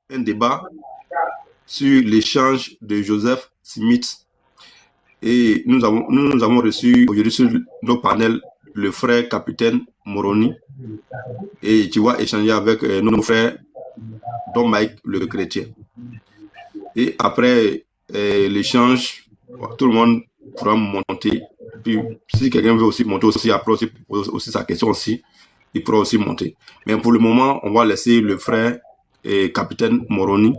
un débat sur l'échange de Joseph Smith. Et nous avons reçu aujourd'hui sur nos panels le frère capitaine Moroni. Et tu vas échanger avec nos frères Don Mike le chrétien. Et après l'échange, tout le monde pourra monter. Et puis, si quelqu'un veut aussi monter aussi, après aussi, aussi sa question aussi, il pourra aussi monter. Mais pour le moment, on va laisser le frère capitaine Moroni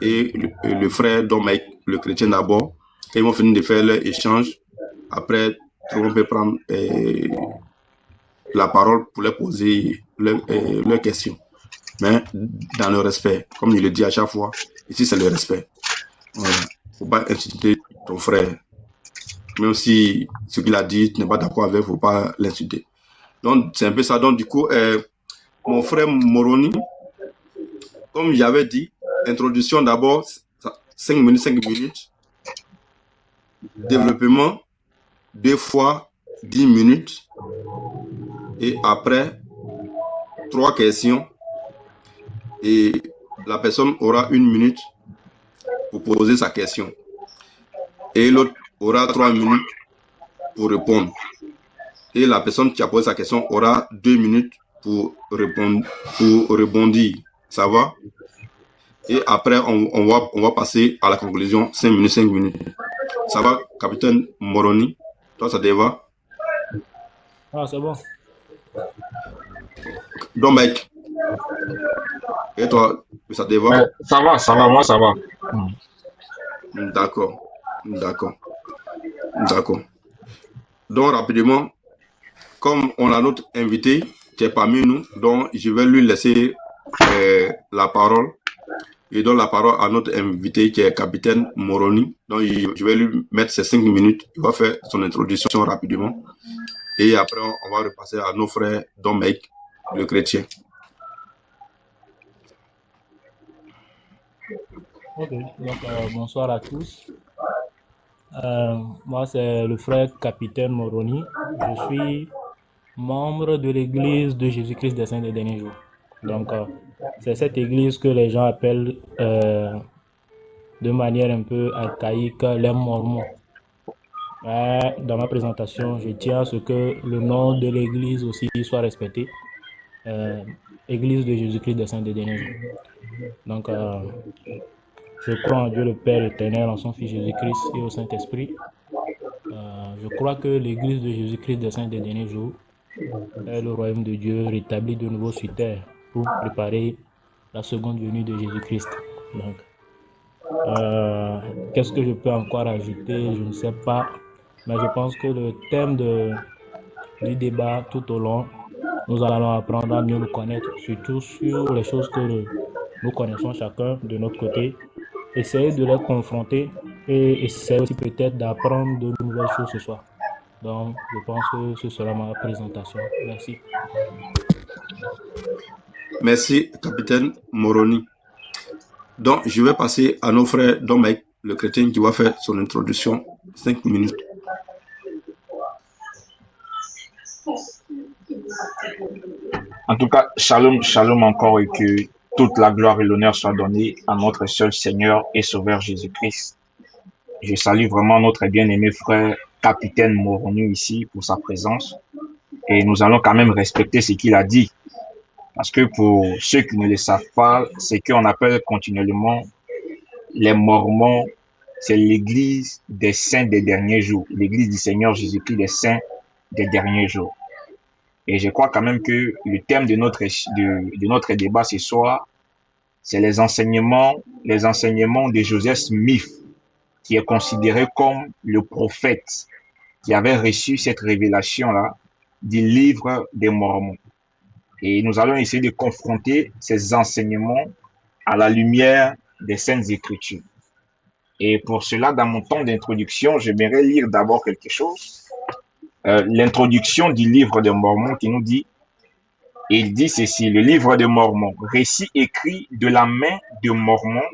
et le frère Don Mike le chrétien d'abord. Et ils vont finir de faire leur échange. Après, tout le monde peut prendre la parole pour leur poser leurs questions. Mais dans le respect, comme il le dit à chaque fois, ici c'est le respect. Voilà. Il ne faut pas insulter ton frère. Même si ce qu'il a dit, tu n'es pas d'accord avec, il ne faut pas l'insulter. Donc, c'est un peu ça. Donc, du coup, mon frère Moroni, comme j'avais dit, introduction d'abord, 5 minutes, 5 minutes. Développement, 2 fois 10 minutes. Et après, 3 questions. Et la personne aura 1 minute pour poser sa question. Et l'autre aura 3 minutes pour répondre. Et la personne qui a posé sa question aura 2 minutes pour répondre, pour rebondir. Ça va? Et après, on va passer à la conclusion, 5 minutes, 5 minutes. Ça va, capitaine Moroni? Toi, ça te va? Ah, c'est bon. Donc, mec. Et toi, ça te va? Ça va, moi ça va. D'accord. D'accord. D'accord. Donc, rapidement, comme on a notre invité qui est parmi nous, donc je vais lui laisser la parole. Et donne la parole à notre invité qui est capitaine Moroni. Donc, je vais lui mettre ses 5 minutes. Il va faire son introduction rapidement. Et après, on va repasser à nos frères Don Mike, le chrétien. Ok, donc bonsoir à tous. Moi, c'est le frère capitaine Moroni. Je suis membre de l'église de Jésus-Christ des Saints des Derniers Jours. Donc, c'est cette église que les gens appellent de manière un peu archaïque les Mormons. Dans ma présentation, je tiens à ce que le nom de l'église aussi soit respecté. Église de Jésus-Christ des Saints des Derniers Jours. Donc, je crois en Dieu le Père éternel, en son Fils Jésus-Christ et au Saint-Esprit. Je crois que l'Église de Jésus-Christ des Saints des Derniers Jours est le royaume de Dieu rétabli de nouveau sur terre pour préparer la seconde venue de Jésus-Christ. Donc, qu'est-ce que je peux encore ajouter? Je ne sais pas. Mais je pense que le thème du débat tout au long, nous allons apprendre à mieux nous connaître, surtout sur les choses que nous connaissons chacun de notre côté. Essayer de les confronter et essayer aussi peut-être d'apprendre de nouvelles choses ce soir. Donc, je pense que ce sera ma présentation. Merci. Merci, capitaine Moroni. Donc, je vais passer à nos frères Don Mike, le chrétien, qui va faire son introduction. 5 minutes. En tout cas, shalom, shalom encore et que toute la gloire et l'honneur soient donnés à notre seul Seigneur et Sauveur Jésus-Christ. Je salue vraiment notre bien-aimé frère capitaine Moroni ici pour sa présence et nous allons quand même respecter ce qu'il a dit. Parce que pour ceux qui ne le savent pas, c'est qu'on appelle continuellement les Mormons, c'est l'église des saints des derniers jours, l'église du Seigneur Jésus-Christ des saints des derniers jours. Et je crois quand même que le thème de notre débat ce soir, c'est les enseignements de Joseph Smith, qui est considéré comme le prophète qui avait reçu cette révélation-là du livre des Mormons. Et nous allons essayer de confronter ces enseignements à la lumière des Saintes Écritures. Et pour cela, dans mon temps d'introduction, j'aimerais lire d'abord quelque chose. L'introduction du livre des Mormons qui nous dit, il dit ceci, le livre des Mormons, récit écrit de la main de Mormon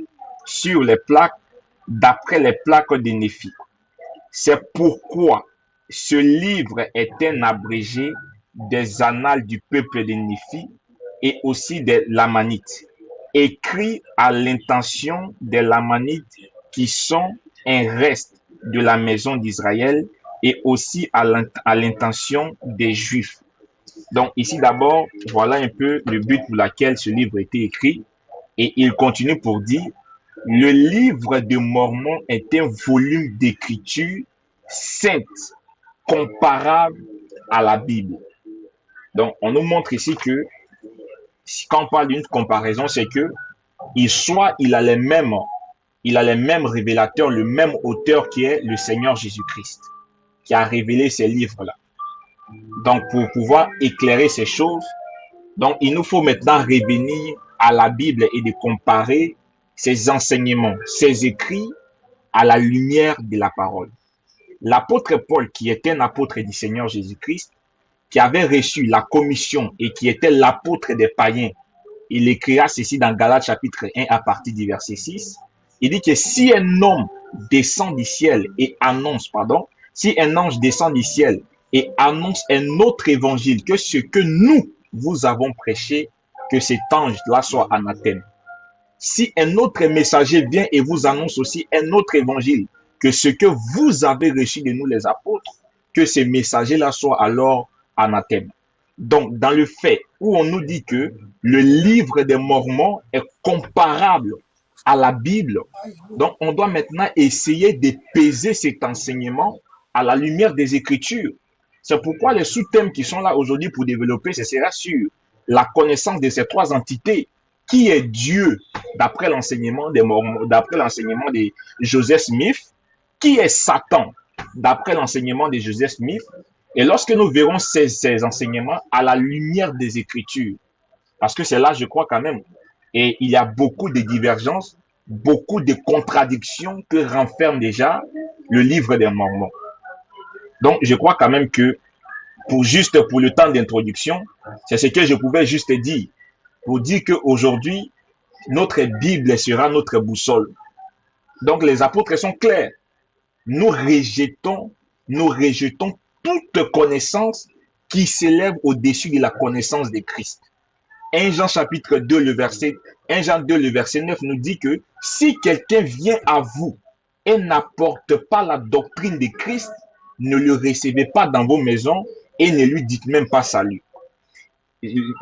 sur les plaques, d'après les plaques de Néphi. C'est pourquoi ce livre est un abrégé des annales du peuple de Néphi et aussi des Lamanites. écrit à l'intention des Lamanites qui sont un reste de la maison d'Israël et aussi à l'intention des Juifs. Donc ici d'abord, voilà un peu le but pour lequel ce livre a été écrit. Et il continue pour dire, le livre de Mormon est un volume d'écriture sainte, comparable à la Bible. Donc on nous montre ici que quand on parle d'une comparaison, c'est que il a les mêmes révélateurs, le même auteur qui est le Seigneur Jésus-Christ, qui a révélé ces livres-là. Donc, pour pouvoir éclairer ces choses, donc il nous faut maintenant revenir à la Bible et de comparer ses enseignements, ses écrits à la lumière de la parole. L'apôtre Paul, qui était un apôtre du Seigneur Jésus-Christ, qui avait reçu la commission et qui était l'apôtre des païens, il écrira ceci dans Galates chapitre 1 à partir du verset 6. Il dit que si un homme descend du ciel et annonce, si un ange descend du ciel et annonce un autre évangile que ce que nous vous avons prêché, que cet ange-là soit anathème. Si un autre messager vient et vous annonce aussi un autre évangile, que ce que vous avez reçu de nous les apôtres, que ces messagers-là soient alors anathème. Donc, dans le fait où on nous dit que le livre des Mormons est comparable à la Bible, donc on doit maintenant essayer de peser cet enseignement à la lumière des Écritures. C'est pourquoi les sous-thèmes qui sont là aujourd'hui pour développer, ce sera sur la connaissance de ces trois entités. Qui est Dieu d'après l'enseignement des Mormons, d'après l'enseignement de Joseph Smith? Qui est Satan d'après l'enseignement de Joseph Smith? Et lorsque nous verrons ces enseignements à la lumière des Écritures, parce que c'est là, je crois quand même, et il y a beaucoup de divergences, beaucoup de contradictions que renferme déjà le livre des Mormons. Donc, je crois quand même que, pour le temps d'introduction, c'est ce que je pouvais juste dire, pour dire qu'aujourd'hui, notre Bible sera notre boussole. Donc, les apôtres sont clairs. Nous rejetons toute connaissance qui s'élève au-dessus de la connaissance de Christ. 1 Jean chapitre 2, le verset 9 nous dit que si quelqu'un vient à vous et n'apporte pas la doctrine de Christ, ne le recevez pas dans vos maisons et ne lui dites même pas salut.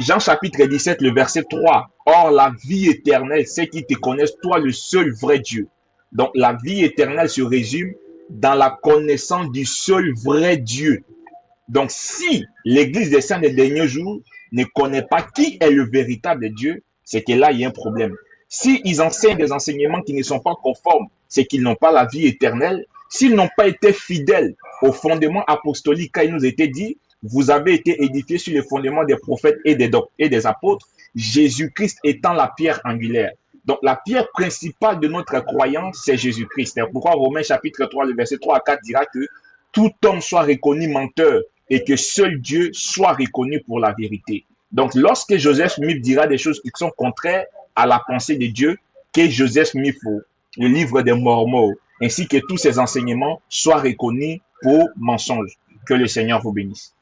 Jean chapitre 17, le verset 3. Or, la vie éternelle, c'est qu'ils te connaissent, toi, le seul vrai Dieu. Donc, la vie éternelle se résume dans la connaissance du seul vrai Dieu. Donc, si l'Église des saints des derniers jours ne connaît pas qui est le véritable Dieu, c'est que là, il y a un problème. Si ils enseignent des enseignements qui ne sont pas conformes, c'est qu'ils n'ont pas la vie éternelle. S'ils n'ont pas été fidèles au fondement apostolique, quand il nous était dit, vous avez été édifiés sur le fondement des prophètes et des apôtres, Jésus-Christ étant la pierre angulaire. Donc, la pierre principale de notre croyance, c'est Jésus-Christ. C'est pourquoi Romains chapitre 3, le verset 3 à 4 dira que tout homme soit reconnu menteur et que seul Dieu soit reconnu pour la vérité. Donc, lorsque Joseph Smith dira des choses qui sont contraires à la pensée de Dieu, que Joseph Smith, le livre des Mormons, ainsi que tous ses enseignements soient reconnus pour mensonges. Que le Seigneur vous bénisse.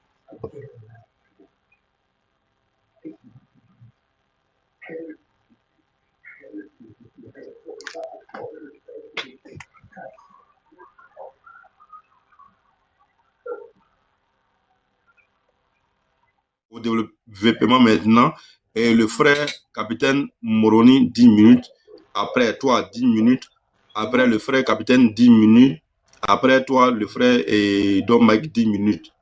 Au développement maintenant, et le frère capitaine Moroni 10 minutes, après toi 10 minutes, après le frère capitaine 10 minutes, après toi le frère et Don Mike 10 minutes.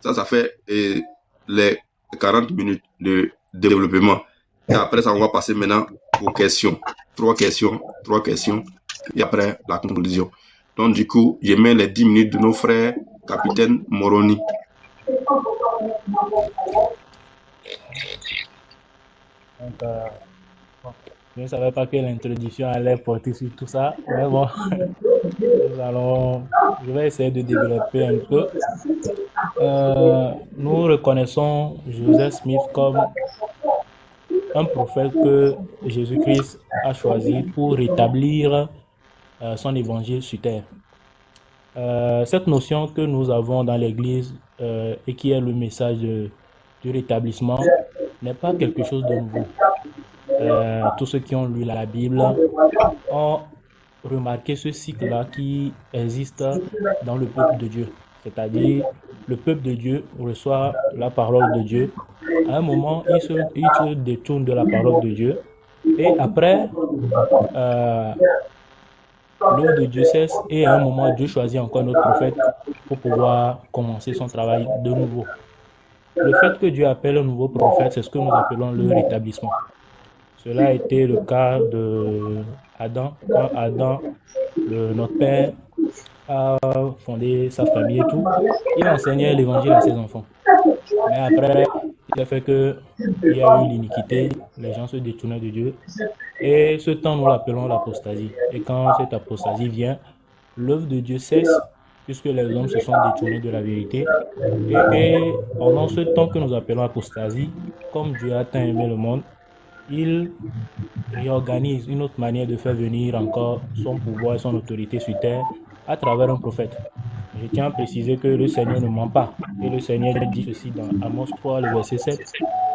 Ça fait les 40 minutes de développement. Et après ça, on va passer maintenant aux questions. 3 questions, et après la conclusion. Donc du coup, je mets les 10 minutes de nos frères capitaine Moroni. Donc, je ne savais pas que l'introduction allait porter sur tout ça, mais bon, je vais essayer de développer un peu. Nous reconnaissons Joseph Smith comme un prophète que Jésus-Christ a choisi pour rétablir son évangile sur terre. Cette notion que nous avons dans l'Église et qui est le message du rétablissement n'est pas quelque chose de nouveau. tous ceux qui ont lu la Bible ont remarqué ce cycle-là qui existe dans le peuple de Dieu. C'est-à-dire, le peuple de Dieu reçoit la parole de Dieu. À un moment, il se détourne de la parole de Dieu. Et après, l'œuvre de Dieu cesse. Et à un moment, Dieu choisit encore notre prophète pour pouvoir commencer son travail de nouveau. Le fait que Dieu appelle un nouveau prophète, c'est ce que nous appelons le rétablissement. Cela a été le cas de Adam. Quand Adam, notre père, a fondé sa famille et tout, il enseignait l'évangile à ses enfants. Mais après, il a fait qu'il y a eu l'iniquité, les gens se détournaient de Dieu. Et ce temps, nous l'appelons l'apostasie. Et quand cette apostasie vient, l'œuvre de Dieu cesse, puisque les hommes se sont détournés de la vérité. Et pendant ce temps que nous appelons apostasie, comme Dieu a tant aimé le monde, il réorganise une autre manière de faire venir encore son pouvoir et son autorité sur terre à travers un prophète. Je tiens à préciser que le Seigneur ne ment pas. Et le Seigneur dit ceci dans Amos 3, le verset 7.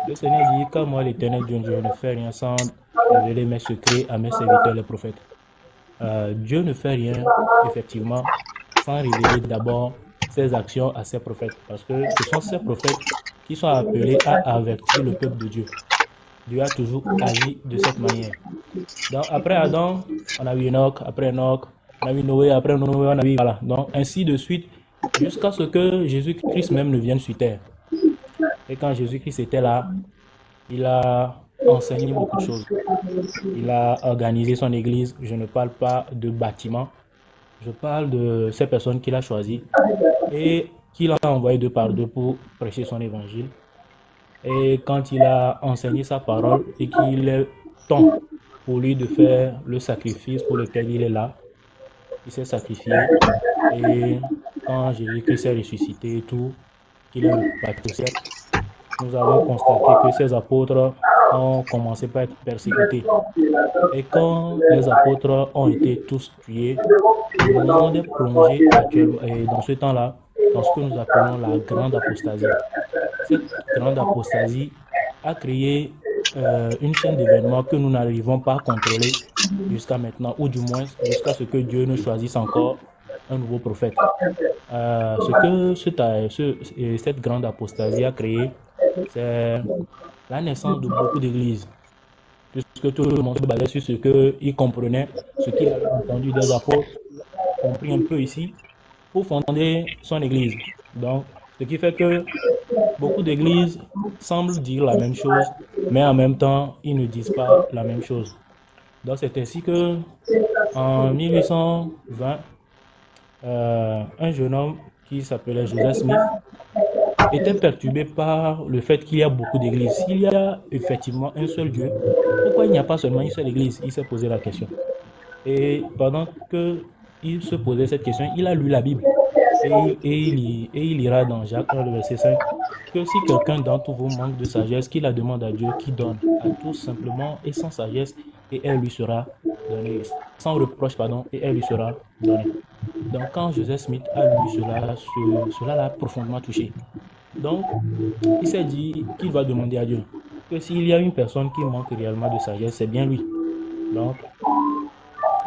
Le Seigneur dit, car moi, l'Éternel Dieu, je ne fais rien sans révéler mes secrets à mes serviteurs, les prophètes. Dieu ne fait rien, effectivement, sans révéler d'abord ses actions à ses prophètes. Parce que ce sont ces prophètes qui sont appelés à avertir le peuple de Dieu. Dieu a toujours agi de cette manière. Donc, après Adam, on a eu Enoch, après Enoch, on a eu Noé, après Noé, on a eu... Voilà. Donc, ainsi de suite, jusqu'à ce que Jésus-Christ même ne vienne sur terre. Et quand Jésus-Christ était là, il a enseigné beaucoup de choses. Il a organisé son église. Je ne parle pas de bâtiment. Je parle de ces personnes qu'il a choisies et qu'il a envoyées deux par deux pour prêcher son évangile. Et quand il a enseigné sa parole et qu'il est temps pour lui de faire le sacrifice pour lequel il est là, il s'est sacrifié. Et quand Jésus-Christ s'est ressuscité et tout, qu'il est reparti au ciel, nous avons constaté que ces apôtres ont commencé par être persécutés. Et quand les apôtres ont été tous tués, le monde est plongé actuellement, et dans ce temps-là, dans ce que nous appelons la grande apostasie. Cette grande apostasie a créé une chaîne d'événements que nous n'arrivons pas à contrôler jusqu'à maintenant, ou du moins jusqu'à ce que Dieu ne choisisse encore un nouveau prophète. Ce que cette grande apostasie a créé, c'est la naissance de beaucoup d'églises. Puisque tout le monde se basait sur ce qu'il comprenait, ce qu'il avait entendu des apôtres, compris un peu ici, pour fonder son église. Donc, ce qui fait que beaucoup d'églises semblent dire la même chose, mais en même temps, ils ne disent pas la même chose. Donc, c'est ainsi que, en 1820, un jeune homme qui s'appelait Joseph Smith était perturbé par le fait qu'il y a beaucoup d'églises. S'il y a effectivement un seul Dieu, pourquoi il n'y a pas seulement une seule église? Il s'est posé la question. Et pendant qu'il se posait cette question, il a lu la Bible. Et il ira dans Jacques 1, le verset 5, que si quelqu'un d'entre vous manque de sagesse, qu'il la demande à Dieu qui donne à tous simplement et sans sagesse, et elle lui sera donnée. Sans reproche, pardon, et elle lui sera donnée. Donc quand Joseph Smith a lu cela l'a profondément touché. Donc, il s'est dit qu'il va demander à Dieu que s'il y a une personne qui manque réellement de sagesse, c'est bien lui. Donc,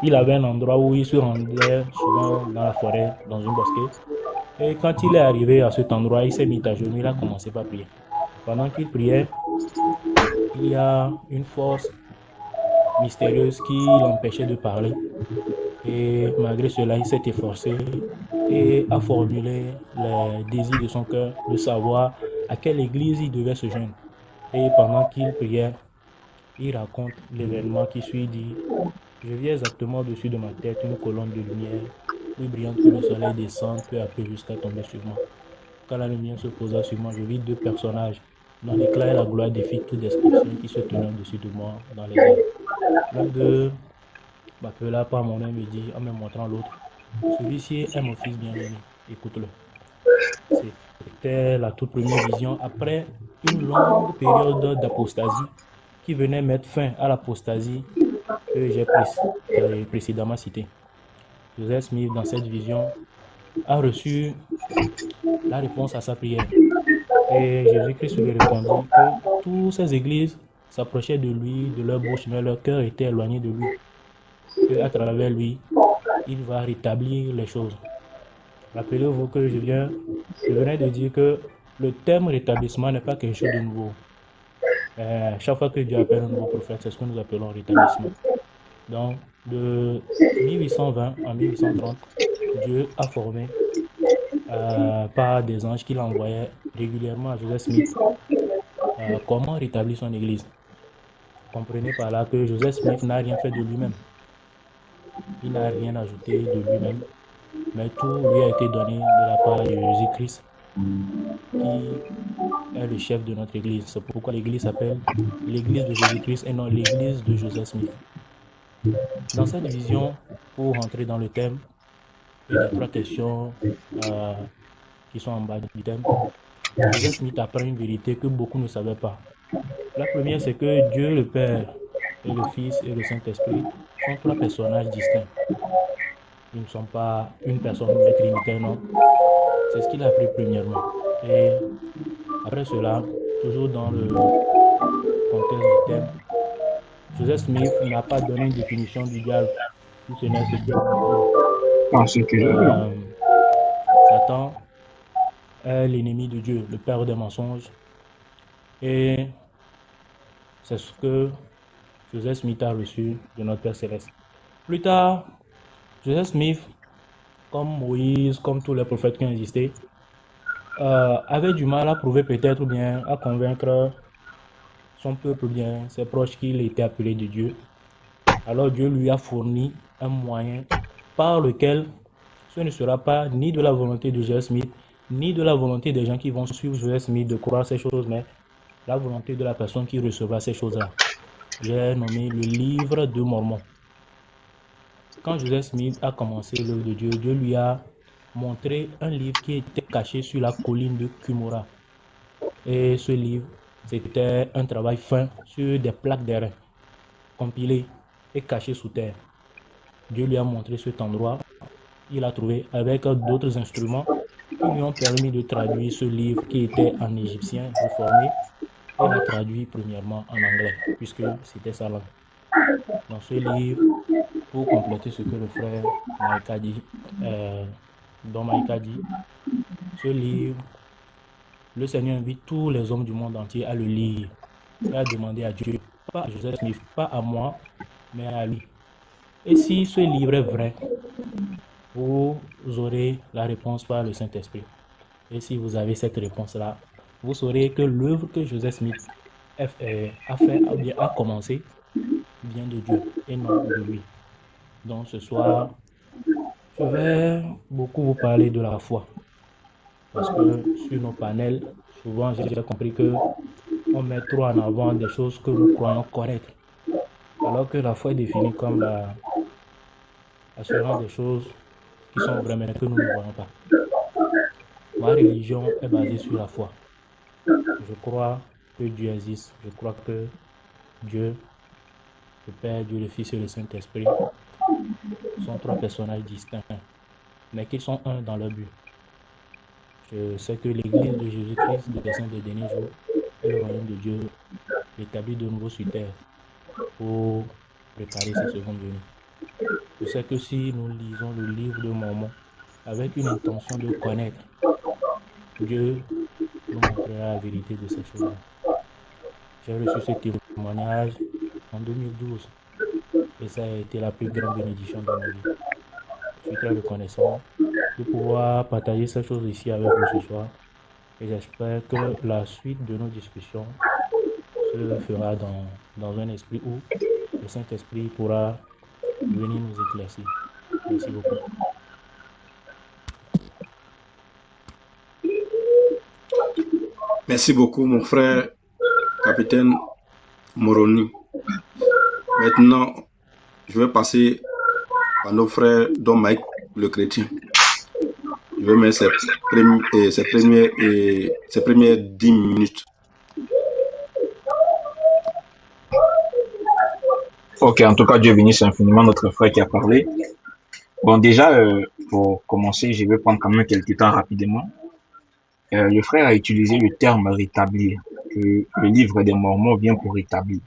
il avait un endroit où il se rendait souvent dans la forêt, dans une bosquet. Et quand il est arrivé à cet endroit, il s'est mis à genoux, il a commencé par prier. Pendant qu'il priait, il y a une force mystérieuse qui l'empêchait de parler. Et malgré cela, il s'est efforcé et a formulé les désirs de son cœur de savoir à quelle église il devait se joindre. Et pendant qu'il priait, il raconte l'événement qui suit, dit: je vis exactement au-dessus de ma tête une colonne de lumière, plus brillante que le soleil descend peu à peu jusqu'à tomber sur moi. Quand la lumière se posa sur moi, je vis deux personnages dont l'éclat et la gloire défient toute description qui se tenaient au-dessus de moi dans les airs. L'un d'eux m'appela par mon nom et me dit en me montrant l'autre: celui-ci est mon fils bien-aimé, écoute-le. C'était la toute première vision après une longue période d'apostasie qui venait mettre fin à l'apostasie que j'ai précédemment citée. Joseph Smith, dans cette vision, a reçu la réponse à sa prière. Et Jésus-Christ lui répondit que toutes ces églises s'approchaient de lui, de leur bouche, mais leur cœur était éloigné de lui. Et à travers lui, il va rétablir les choses. Rappelez-vous que je venais de dire que le terme rétablissement n'est pas quelque chose de nouveau. Chaque fois que Dieu appelle un nouveau prophète, c'est ce que nous appelons rétablissement. Donc, de 1820 à 1830, Dieu a formé par des anges qu'il envoyait régulièrement à Joseph Smith comment rétablir son église. Comprenez par là que Joseph Smith n'a rien fait de lui-même. Il n'a rien ajouté de lui-même, mais tout lui a été donné de la part de Jésus-Christ, qui est le chef de notre église. C'est pourquoi l'église s'appelle l'église de Jésus-Christ et non l'église de Joseph Smith. Dans cette division, pour rentrer dans le thème, il y a 3 questions qui sont en bas du thème. Joseph Smith apprend une vérité que beaucoup ne savaient pas. La première, c'est que Dieu le Père et le Fils et le Saint-Esprit sont 3 personnages distincts. Ils ne sont pas une personne trinitaire, non. C'est ce qu'il a appris premièrement. Et après cela, toujours dans le contexte du thème, Joseph Smith n'a pas donné une définition du diable, si ce n'est ce que Satan est l'ennemi de Dieu, le père des mensonges. Et c'est ce que Joseph Smith a reçu de notre Père Céleste. Plus tard, Joseph Smith, comme Moïse, comme tous les prophètes qui ont existé, avait du mal à prouver peut-être ou bien à convaincre son peuple ou bien ses proches qu'il était appelé de Dieu. Alors Dieu lui a fourni un moyen par lequel ce ne sera pas ni de la volonté de Joseph Smith, ni de la volonté des gens qui vont suivre Joseph Smith de croire ces choses, mais la volonté de la personne qui recevra ces choses-là. J'ai nommé le livre de Mormon. Quand Joseph Smith a commencé l'œuvre de Dieu, Dieu lui a montré un livre qui était caché sur la colline de Cumorah. Et ce livre, c'était un travail fin sur des plaques d'airain, compilées et cachées sous terre. Dieu lui a montré cet endroit. Il a trouvé avec d'autres instruments qui lui ont permis de traduire ce livre qui était en égyptien reformé. Il l'a traduit premièrement en anglais, puisque c'était sa langue. Dans ce livre, pour compléter ce que le frère Mike a dit, ce livre, le Seigneur invite tous les hommes du monde entier à le lire et à demander à Dieu, pas à Joseph Smith, pas à moi, mais à lui. Et si ce livre est vrai, vous aurez la réponse par le Saint-Esprit. Et si vous avez cette réponse-là, vous saurez que l'œuvre que Joseph Smith a commencé vient de Dieu et non de lui. Donc ce soir, je vais beaucoup vous parler de la foi. Parce que sur nos panels, souvent j'ai compris qu'on met trop en avant des choses que nous croyons correctes. Alors que la foi est définie comme l'assurance des choses qui sont vraies mais que nous ne voyons pas. Ma religion est basée sur la foi. Je crois que Dieu existe. Je crois que Dieu, le Père, Dieu, le Fils et le Saint-Esprit sont 3 personnages distincts, mais qu'ils sont un dans leur but. Je sais que l'Église de Jésus-Christ des saints des derniers jours est le royaume de Dieu établi de nouveau sur terre pour préparer sa seconde venue. Je sais que si nous lisons le livre de Mormon avec une intention de connaître, Dieu nous montrera la vérité de ces choses-là. J'ai reçu ce témoignage en 2012 et ça a été la plus grande bénédiction de ma vie. Je suis très reconnaissant de pouvoir partager ces choses ici avec vous ce soir et j'espère que la suite de nos discussions se fera dans un esprit où le Saint-Esprit pourra venir nous éclaircir. Merci beaucoup. Merci beaucoup, mon frère, capitaine Moroni. Maintenant, je vais passer à nos frères Don Mike, le chrétien. Je vais mettre ses premières 10 minutes. Ok, en tout cas, Dieu bénisse infiniment notre frère qui a parlé. Bon, déjà, pour commencer, je vais prendre quand même quelques temps rapidement. Le frère a utilisé le terme rétablir. que le livre des Mormons vient pour rétablir.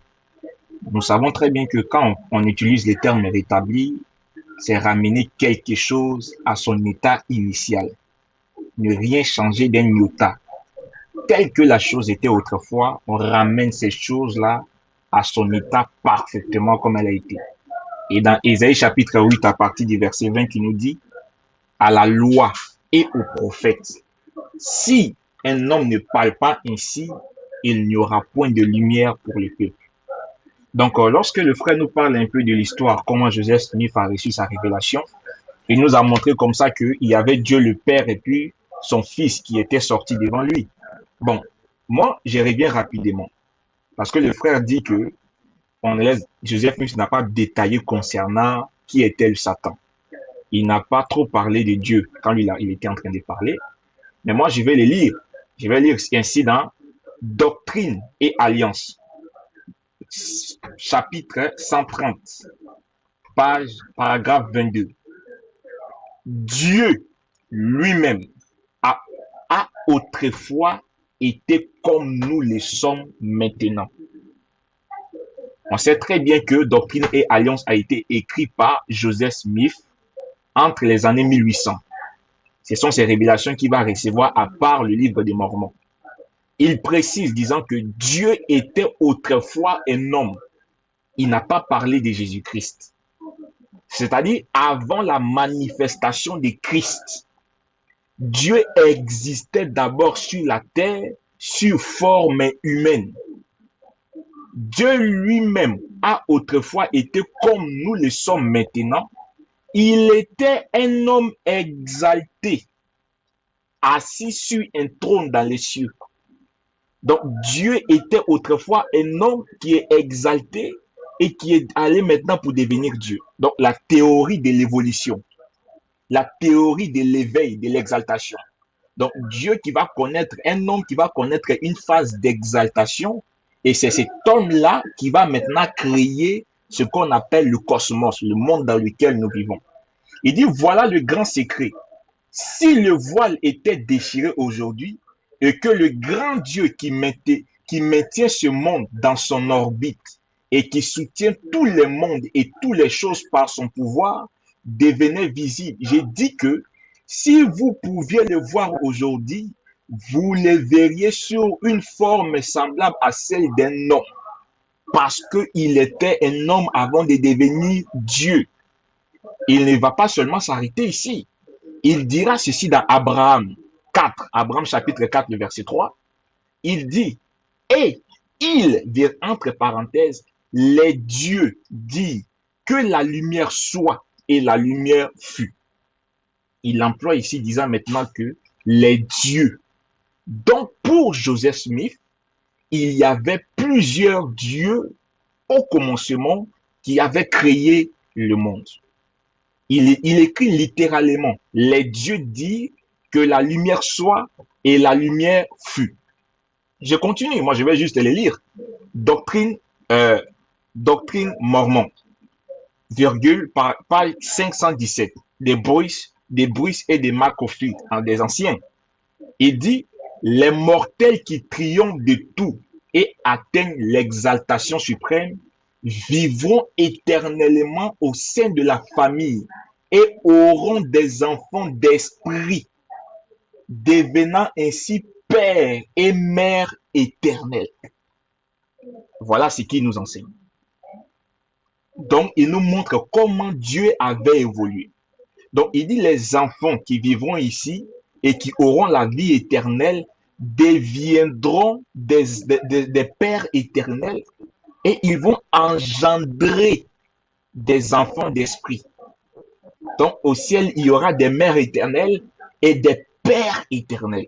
Nous savons très bien que quand on utilise les termes rétablir, c'est ramener quelque chose à son état initial. Ne rien changer d'un iota. Tel que la chose était autrefois, on ramène ces choses-là à son état parfaitement comme elle a été. Et dans Ésaïe chapitre 8, à partir du verset 20, qui nous dit, à la loi et aux prophètes, si un homme ne parle pas ainsi, il n'y aura point de lumière pour le peuple. Donc, lorsque le frère nous parle un peu de l'histoire, comment Joseph Smith a reçu sa révélation, il nous a montré comme ça qu'il y avait Dieu le Père et puis son Fils qui était sorti devant lui. Bon, moi, je reviens rapidement. Parce que le frère dit que Joseph Smith n'a pas détaillé concernant qui était le Satan. Il n'a pas trop parlé de Dieu quand il était en train de parler. Mais moi, je vais les lire. Je vais lire ainsi dans Doctrine et Alliance, chapitre 130, paragraphe 22. Dieu lui-même a autrefois été comme nous le sommes maintenant. On sait très bien que Doctrine et Alliance a été écrit par Joseph Smith entre les années 1800. Ce sont ces révélations qu'il va recevoir à part le livre des Mormons. Il précise disant que Dieu était autrefois un homme. Il n'a pas parlé de Jésus-Christ. C'est-à-dire avant la manifestation de Christ. Dieu existait d'abord sur la terre sur forme humaine. Dieu lui-même a autrefois été comme nous le sommes maintenant. Il était un homme exalté, assis sur un trône dans les cieux. Donc Dieu était autrefois un homme qui est exalté et qui est allé maintenant pour devenir Dieu. Donc la théorie de l'évolution, la théorie de l'éveil, de l'exaltation. Donc Dieu qui va connaître, un homme qui va connaître une phase d'exaltation, et c'est cet homme-là qui va maintenant créer ce qu'on appelle le cosmos, le monde dans lequel nous vivons. Il dit, voilà le grand secret. Si le voile était déchiré aujourd'hui et que le grand Dieu qui maintient ce monde dans son orbite et qui soutient tous les mondes et toutes les choses par son pouvoir devenait visible, j'ai dit que si vous pouviez le voir aujourd'hui, vous le verriez sur une forme semblable à celle d'un homme, parce qu'il était un homme avant de devenir Dieu. Il ne va pas seulement s'arrêter ici. Il dira ceci dans Abraham 4, Abraham chapitre 4, le verset 3. Il dit, et il, entre parenthèses, les dieux disent que la lumière soit et la lumière fut. Il emploie ici disant maintenant que les dieux. Donc pour Joseph Smith, il y avait plusieurs dieux au commencement qui avaient créé le monde. Il écrit littéralement, les dieux disent que la lumière soit et la lumière fut. Je continue, moi je vais juste les lire. Doctrine mormon, virgule, page 517, des Bruce et des McCoffey, des anciens. Il dit, les mortels qui triomphent de tout et atteignent l'exaltation suprême vivront éternellement au sein de la famille et auront des enfants d'esprit, devenant ainsi père et mère éternels. Voilà ce qu'il nous enseigne. Donc, il nous montre comment Dieu avait évolué. Donc, il dit les enfants qui vivront ici et qui auront la vie éternelle deviendront des pères éternels et ils vont engendrer des enfants d'esprit. Donc, au ciel, il y aura des mères éternelles et des pères éternels.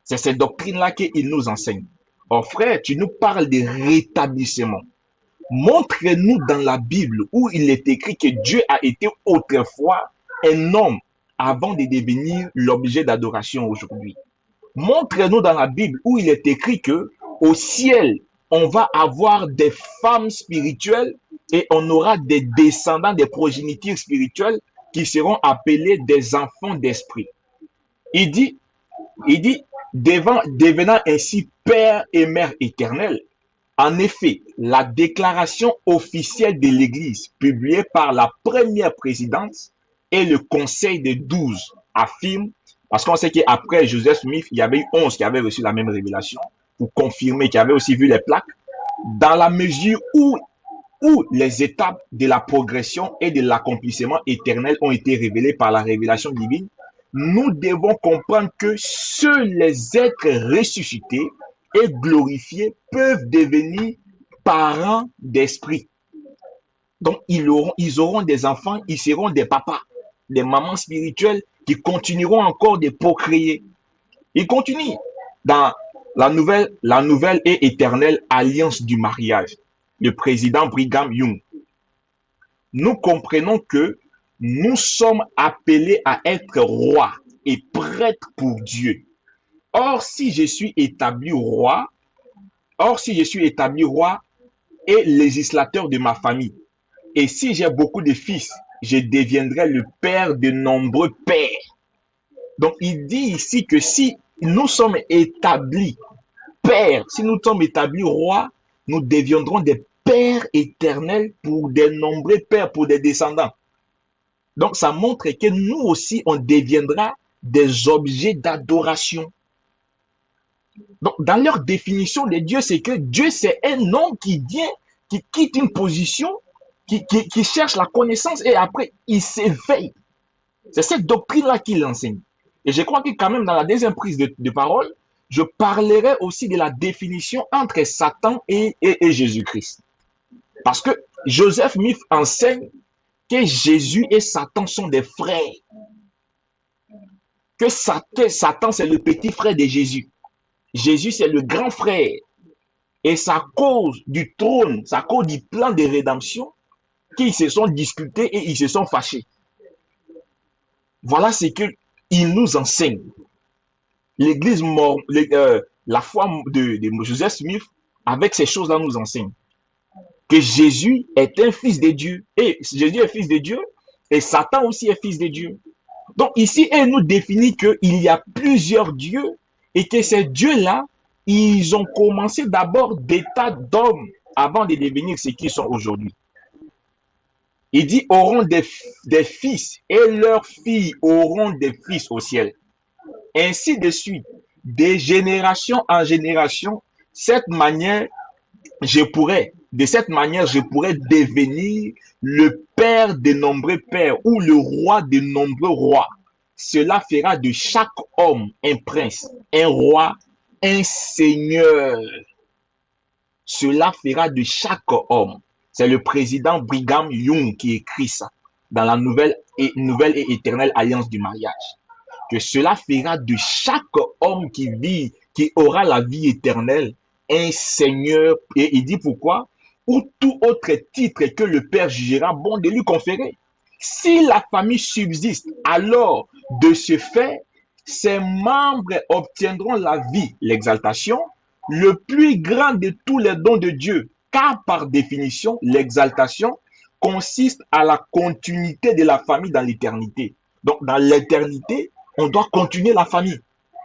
C'est cette doctrine-là qu'il nous enseigne. Oh frère, tu nous parles de rétablissement. Montre-nous dans la Bible où il est écrit que Dieu a été autrefois un homme avant de devenir l'objet d'adoration aujourd'hui. Montre-nous dans la Bible où il est écrit que au ciel, on va avoir des femmes spirituelles et on aura des descendants, des progénitures spirituelles qui seront appelés des enfants d'esprit. Il dit, devenant ainsi Père et Mère éternels. En effet, la déclaration officielle de l'Église, publiée par la première présidence et le Conseil des 12, affirme, parce qu'on sait qu'après Joseph Smith, il y avait eu 11 qui avaient reçu la même révélation, pour confirmer, qui avaient aussi vu les plaques, dans la mesure où les étapes de la progression et de l'accomplissement éternel ont été révélées par la révélation divine, nous devons comprendre que seuls les êtres ressuscités et glorifiés peuvent devenir parents d'esprit. Donc, ils auront des enfants, ils seront des papas, des mamans spirituelles qui continueront encore de procréer. Ils continuent dans la nouvelle et éternelle alliance du mariage. Le président Brigham Young. Nous comprenons que nous sommes appelés à être rois et prêtres pour Dieu. Or, si je suis établi roi et législateur de ma famille, et si j'ai beaucoup de fils, je deviendrai le père de nombreux pères. Donc, il dit ici que si nous sommes établis pères, si nous sommes établis rois, nous deviendrons des pères éternels pour des nombreux pères, pour des descendants. Donc, ça montre que nous aussi, on deviendra des objets d'adoration. Donc, dans leur définition de Dieu, c'est que Dieu, c'est un homme qui vient, qui quitte une position, qui cherche la connaissance et après, il s'éveille. C'est cette doctrine-là qu'il enseigne. Et je crois que quand même, dans la deuxième prise de parole, je parlerai aussi de la définition entre Satan et Jésus-Christ. Parce que Joseph Smith enseigne que Jésus et Satan sont des frères. Que Satan, c'est le petit frère de Jésus. Jésus, c'est le grand frère. Et c'est à cause du trône, c'est à cause du plan de rédemption qu'ils se sont disputés et ils se sont fâchés. Voilà ce qu'il nous enseigne. L'Église, la foi de Joseph Smith, avec ces choses-là, nous enseigne que Jésus est un fils de Dieu. Et Jésus est fils de Dieu, et Satan aussi est fils de Dieu. Donc ici, elle nous définit qu'il y a plusieurs dieux, et que ces dieux-là, ils ont commencé d'abord des tas d'hommes avant de devenir ce qu'ils sont aujourd'hui. Il dit, auront des fils, et leurs filles auront des fils au ciel. Ainsi de suite, de génération en génération, de cette manière, je pourrais devenir le père de nombreux pères ou le roi de nombreux rois. Cela fera de chaque homme un prince, un roi, un seigneur. Cela fera de chaque homme. C'est le président Brigham Young qui écrit ça dans la nouvelle et éternelle alliance du mariage. Que cela fera de chaque homme qui vit, qui aura la vie éternelle, un seigneur. Et il dit pourquoi? Ou tout autre titre que le Père jugera bon de lui conférer. Si la famille subsiste, alors de ce fait, ses membres obtiendront la vie, l'exaltation, le plus grand de tous les dons de Dieu. Car par définition, l'exaltation consiste à la continuité de la famille dans l'éternité. Donc, dans l'éternité, on doit continuer la famille.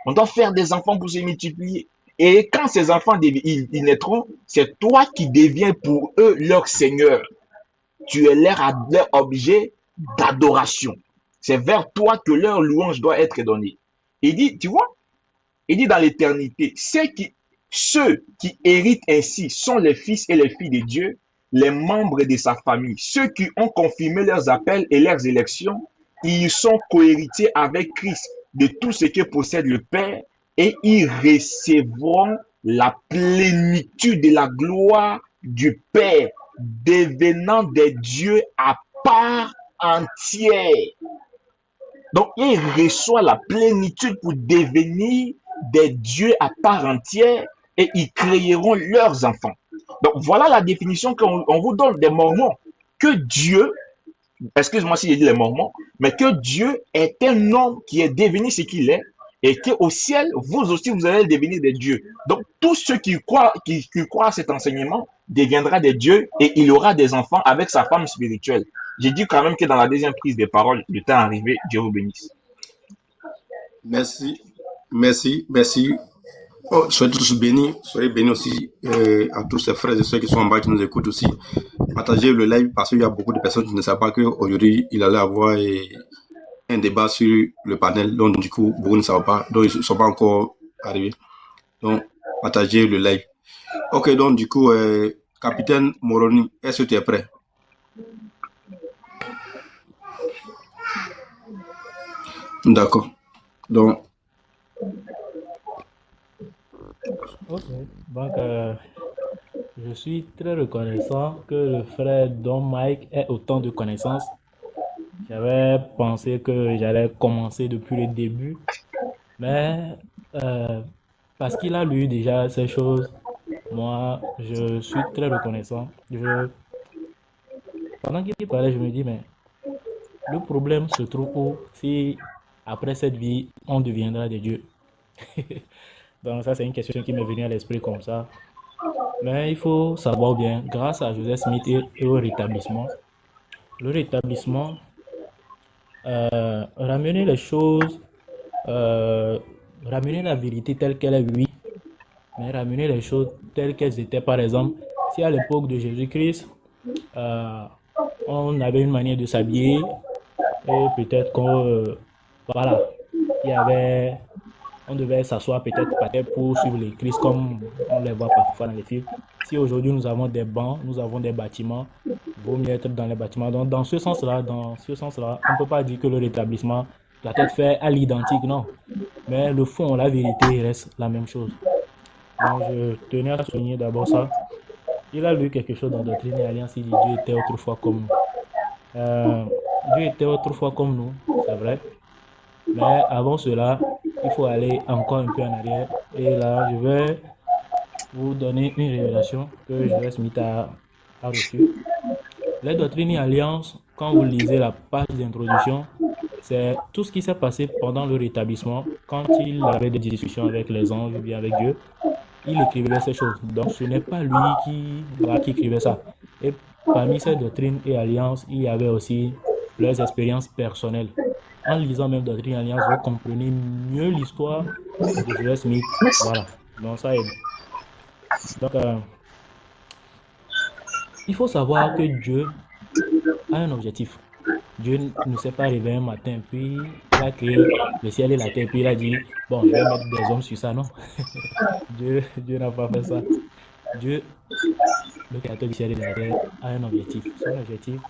On doit faire des enfants pour se multiplier. Et quand ces enfants ils naîtront, c'est toi qui deviens pour eux leur Seigneur. Tu es leur objet d'adoration. C'est vers toi que leur louange doit être donnée. Il dit, tu vois, il dit dans l'éternité, ceux qui héritent ainsi sont les fils et les filles de Dieu, les membres de sa famille. Ceux qui ont confirmé leurs appels et leurs élections, ils sont cohéritiers avec Christ de tout ce que possède le Père et ils recevront la plénitude de la gloire du Père, devenant des dieux à part entière. Donc, ils reçoivent la plénitude pour devenir des dieux à part entière et ils créeront leurs enfants. Donc, voilà la définition qu'on vous donne des Mormons. Que Dieu, excuse-moi si j'ai dit les Mormons, mais que Dieu est un homme qui est devenu ce qu'il est et qu'au ciel, vous aussi, vous allez devenir des dieux. Donc, tous ceux qui croient à cet enseignement deviendra des dieux et il aura des enfants avec sa femme spirituelle. J'ai dit quand même que dans la deuxième prise des paroles, le temps est arrivé. Dieu vous bénisse. Merci. Merci, merci. Oh, soyez tous bénis, soyez bénis aussi à tous ces frères et ceux qui sont en bas qui nous écoutent aussi. Partagez le live parce qu'il y a beaucoup de personnes qui ne savent pas qu'aujourd'hui il allait avoir un débat sur le panel. Donc, du coup, beaucoup ne savent pas, donc ils ne sont pas encore arrivés. Donc, partagez le live. Ok, donc, du coup, Capitaine Moroni, est-ce que tu es prêt? D'accord. Donc, Ok. Donc, je suis très reconnaissant que le frère Don Mike ait autant de connaissances. J'avais pensé que j'allais commencer depuis le début, mais parce qu'il a lu déjà ces choses, moi, je suis très reconnaissant. Pendant qu'il parlait, je me dis, mais le problème se trouve où si après cette vie, on deviendra des dieux. Donc ça, c'est une question qui m'est venue à l'esprit comme ça. Mais il faut savoir bien, grâce à Joseph Smith et au rétablissement, le rétablissement ramener les choses, euh, ramener la vérité telle qu'elle est, oui, mais ramener les choses telles qu'elles étaient. Par exemple, si à l'époque de Jésus-Christ, euh, on avait une manière de s'habiller, et peut-être qu'on, voilà, il y avait, on devait s'asseoir peut-être par terre pour suivre les Christ comme on les voit parfois dans les films. Si aujourd'hui nous avons des bancs, nous avons des bâtiments, vaut mieux être dans les bâtiments. Donc dans ce sens-là, on ne peut pas dire que le rétablissement doit être fait à l'identique, non. Mais le fond, la vérité reste la même chose. Donc je tenais à souligner d'abord ça. Il a lu quelque chose dans Doctrine et Alliance, il dit Dieu était autrefois comme nous. Dieu était autrefois comme nous, c'est vrai. Mais avant cela, il faut aller encore un peu en arrière. Et là, je vais vous donner une révélation que Joseph Smith a reçue. Les Doctrines et Alliances, quand vous lisez la page d'introduction, c'est tout ce qui s'est passé pendant le rétablissement, quand il avait des discussions avec les anges ou bien avec Dieu, il écrivait ces choses. Donc ce n'est pas lui qui écrivait ça. Et parmi ces doctrines et alliances, il y avait aussi leurs expériences personnelles. En lisant même Doctrine et Alliance, vous comprenez mieux l'histoire de Joseph Smith. Voilà. Donc ça aide. Donc il faut savoir que Dieu a un objectif. Dieu ne s'est pas réveillé un matin, puis il a créé le ciel et la terre, puis il a dit, bon, je vais mettre des hommes sur ça, non. Dieu n'a pas fait ça. Dieu, le créateur du ciel et de la terre, a un objectif. Son objectif,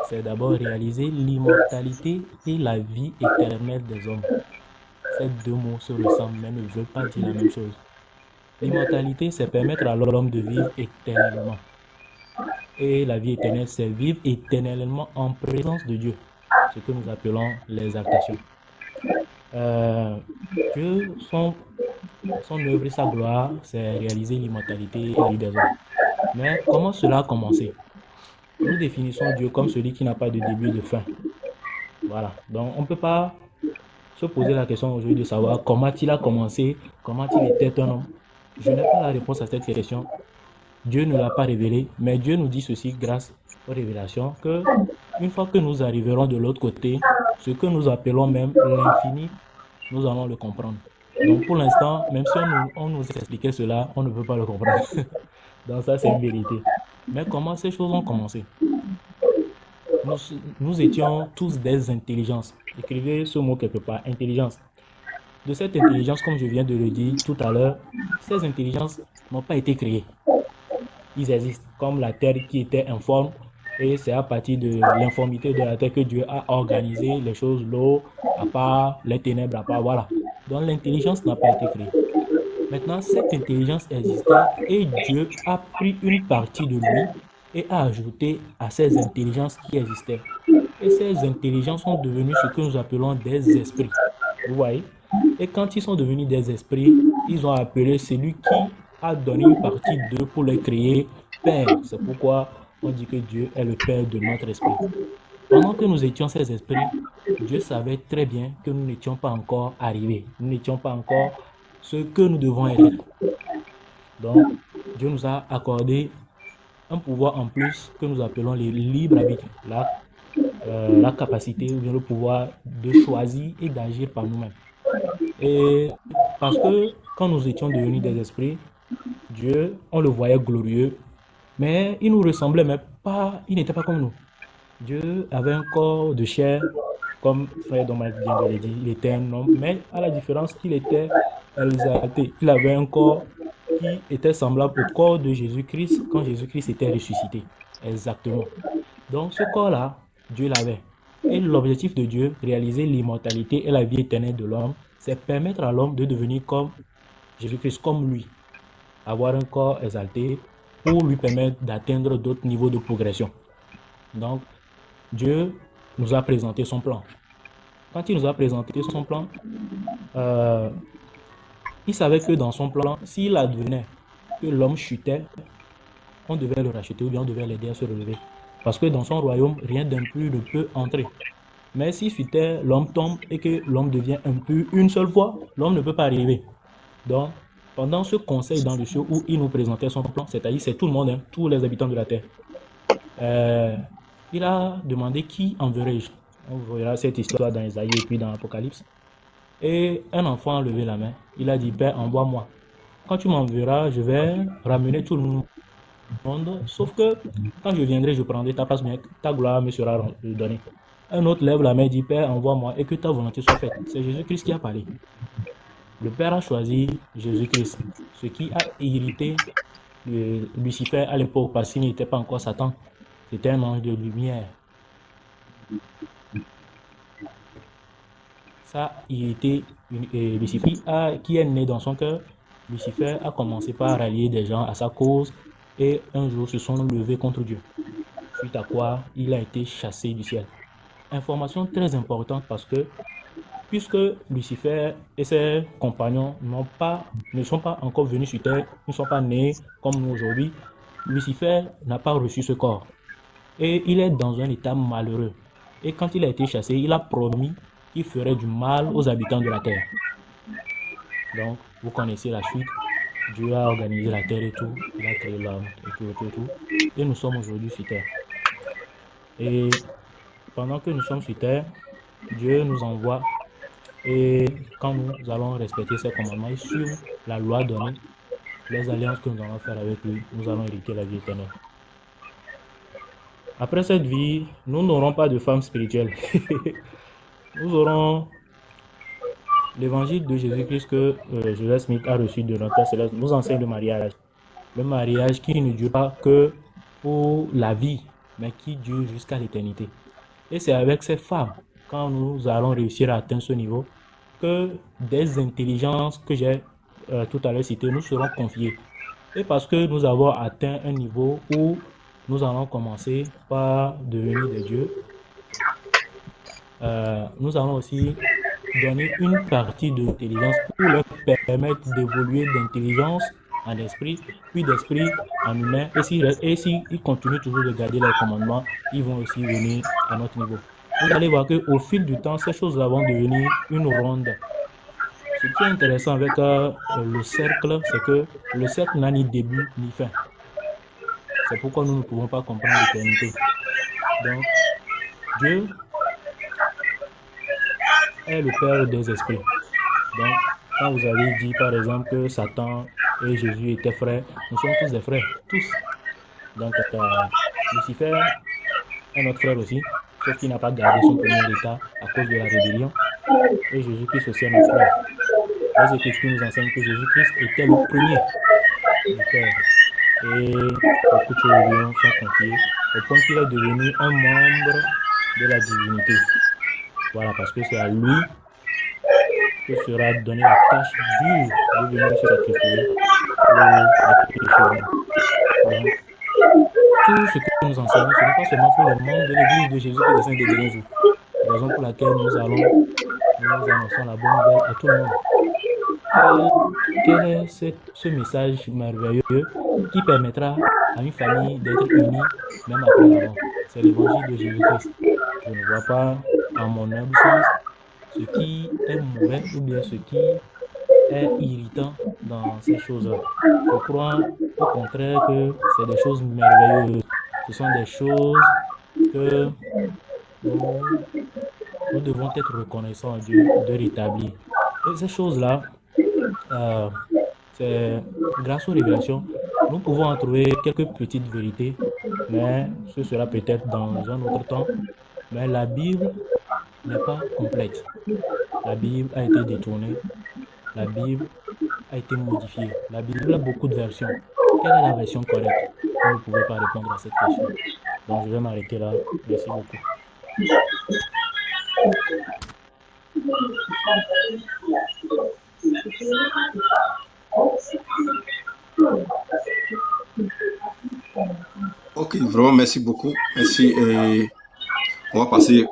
c'est d'abord réaliser l'immortalité et la vie éternelle des hommes. Ces deux mots se ressemblent, mais ne veulent pas dire la même chose. L'immortalité, c'est permettre à l'homme de vivre éternellement. Et la vie éternelle, c'est vivre éternellement en présence de Dieu, ce que nous appelons l'exaltation. Dieu, son œuvre et sa gloire, c'est réaliser l'immortalité et la vie des hommes. Mais comment cela a commencé? Nous définissons Dieu comme celui qui n'a pas de début et de fin. Voilà. Donc, on ne peut pas se poser la question aujourd'hui de savoir comment il a commencé, comment il était un homme. Je n'ai pas la réponse à cette question. Dieu ne l'a pas révélé, mais Dieu nous dit ceci grâce aux révélations, que une fois que nous arriverons de l'autre côté, ce que nous appelons même l'infini, nous allons le comprendre. Donc pour l'instant, même si on nous expliquait cela, on ne peut pas le comprendre. Donc ça, c'est une vérité. Mais comment ces choses ont commencé? Nous étions tous des intelligences. Écrivez ce mot quelque part, intelligence. De cette intelligence, comme je viens de le dire tout à l'heure, ces intelligences n'ont pas été créées. Ils existent, comme la terre qui était informe, et c'est à partir de l'informité de la terre que Dieu a organisé les choses, l'eau, à part les ténèbres, à part, voilà. Donc l'intelligence n'a pas été créée. Maintenant, cette intelligence existait et Dieu a pris une partie de lui et a ajouté à ces intelligences qui existaient. Et ces intelligences sont devenues ce que nous appelons des esprits. Vous voyez? Et quand ils sont devenus des esprits, ils ont appelé celui qui a donné une partie d'eux pour les créer Père. C'est pourquoi on dit que Dieu est le Père de notre esprit. Pendant que nous étions ces esprits, Dieu savait très bien que nous n'étions pas encore arrivés. Nous n'étions pas encore ce que nous devons être. Donc, Dieu nous a accordé un pouvoir en plus que nous appelons le libre arbitre, la capacité ou bien le pouvoir de choisir et d'agir par nous-mêmes. Et Parce que quand nous étions devenus des esprits, Dieu, on le voyait glorieux, mais il nous ressemblait, mais pas, il n'était pas comme nous. Dieu avait un corps de chair, comme frère Dominique vient de le dire, il était un homme, mais à la différence qu'il était exalté, il avait un corps qui était semblable au corps de Jésus-Christ quand Jésus-Christ était ressuscité. Exactement. Donc ce corps-là, Dieu l'avait. Et l'objectif de Dieu, réaliser l'immortalité et la vie éternelle de l'homme, c'est permettre à l'homme de devenir comme Jésus-Christ, comme lui, avoir un corps exalté pour lui permettre d'atteindre d'autres niveaux de progression. Donc, Dieu nous a présenté son plan. Quand il nous a présenté son plan, il savait que dans son plan, s'il advenait que l'homme chutait, on devait le racheter ou bien on devait l'aider à se relever. Parce que dans son royaume, rien d'impur ne peut entrer. Mais si chutait, l'homme tombe et que l'homme devient impur une seule fois, l'homme ne peut pas arriver. Donc, pendant ce conseil dans le ciel où il nous présentait son plan, c'est-à-dire c'est tout le monde, hein, tous les habitants de la terre, il a demandé qui enverrai-je. On verra cette histoire dans Isaïe et puis dans l'Apocalypse. Et un enfant a levé la main. Il a dit, Père, envoie-moi. Quand tu m'enverras, je vais ramener tout le monde. Sauf que quand je viendrai, je prendrai ta place, mais ta gloire me sera donnée. Un autre lève la main et dit, Père, envoie-moi et que ta volonté soit faite. C'est Jésus-Christ qui a parlé. Le Père a choisi Jésus-Christ, ce qui a irrité Lucifer à l'époque parce qu'il n'était pas encore Satan. C'était un ange de lumière. Ça a irrité Lucifer qui est né dans son cœur. Lucifer a commencé par rallier des gens à sa cause et un jour se sont levés contre Dieu. Suite à quoi il a été chassé du ciel. Information très importante parce que puisque Lucifer et ses compagnons ne sont pas encore venus sur terre, ne sont pas nés comme nous aujourd'hui, Lucifer n'a pas reçu ce corps. Et il est dans un état malheureux. Et quand il a été chassé, il a promis qu'il ferait du mal aux habitants de la terre. Donc, vous connaissez la suite. Dieu a organisé la terre et tout. Il a créé l'homme et tout. Et nous sommes aujourd'hui sur terre. Et pendant que nous sommes sur terre, Dieu nous envoie. Et quand nous allons respecter ses commandements et suivre la loi donnée, les alliances que nous allons faire avec lui, nous allons hériter la vie éternelle. Après cette vie, nous n'aurons pas de femme spirituelle. Nous aurons l'évangile de Jésus-Christ que Joseph Smith a reçu de notre Père Céleste, nous enseigne le mariage. Le mariage qui ne dure pas que pour la vie, mais qui dure jusqu'à l'éternité. Et c'est avec ces femmes, quand nous allons réussir à atteindre ce niveau, que des intelligences que j'ai tout à l'heure citées nous seront confiées. Et parce que nous avons atteint un niveau où nous allons commencer par devenir des dieux, nous allons aussi donner une partie de l'intelligence pour leur permettre d'évoluer d'intelligence en esprit, puis d'esprit en humain. Et s'ils continuent toujours de garder les commandements, ils vont aussi venir à notre niveau. Vous allez voir qu'au fil du temps, ces choses-là vont devenir une ronde. Ce qui est intéressant avec le cercle, c'est que le cercle n'a ni début ni fin. C'est pourquoi nous ne pouvons pas comprendre l'éternité. Donc, Dieu est le Père des esprits. Donc, quand vous avez dit par exemple que Satan et Jésus étaient frères, nous sommes tous des frères, tous. Donc, Lucifer est notre frère aussi, sauf qu'il n'a pas gardé son premier état à cause de la rébellion. Et Jésus-Christ aussi est notre frère. Les Écritures nous enseignent que Jésus-Christ était le premier du Père. Et beaucoup de choses sont confiées au point qu'il est devenu un membre de la divinité. Voilà, parce que c'est à lui que sera donnée la tâche dure de venir se sacrifier pour la péché. Donc, tout ce que nous enseignons, ce n'est pas seulement pour le monde de l'Église de Jésus et des saints des derniers jours. Raison pour laquelle nous annonçons la bonne nouvelle à tout le monde. Quel est ce message merveilleux qui permettra à une famille d'être unie même après la mort? C'est l'évangile de Jésus-Christ. Je ne vois pas, en mon humble sens, ce qui est mauvais ou bien ce qui est irritant dans ces choses-là. Je crois au contraire que c'est des choses merveilleuses. Ce sont des choses que nous devons être reconnaissants à Dieu de rétablir. Et ces choses-là, Euh, c'est grâce aux révélations, nous pouvons en trouver quelques petites vérités, mais ce sera peut-être dans un autre temps. Mais la Bible n'est pas complète. La Bible a été détournée, la Bible a été modifiée. La Bible a beaucoup de versions. Quelle est la version correcte? Vous ne pouvez pas répondre à cette question. Donc, je vais m'arrêter là. Merci beaucoup. Ok, vraiment, merci beaucoup. Merci. Et on va passer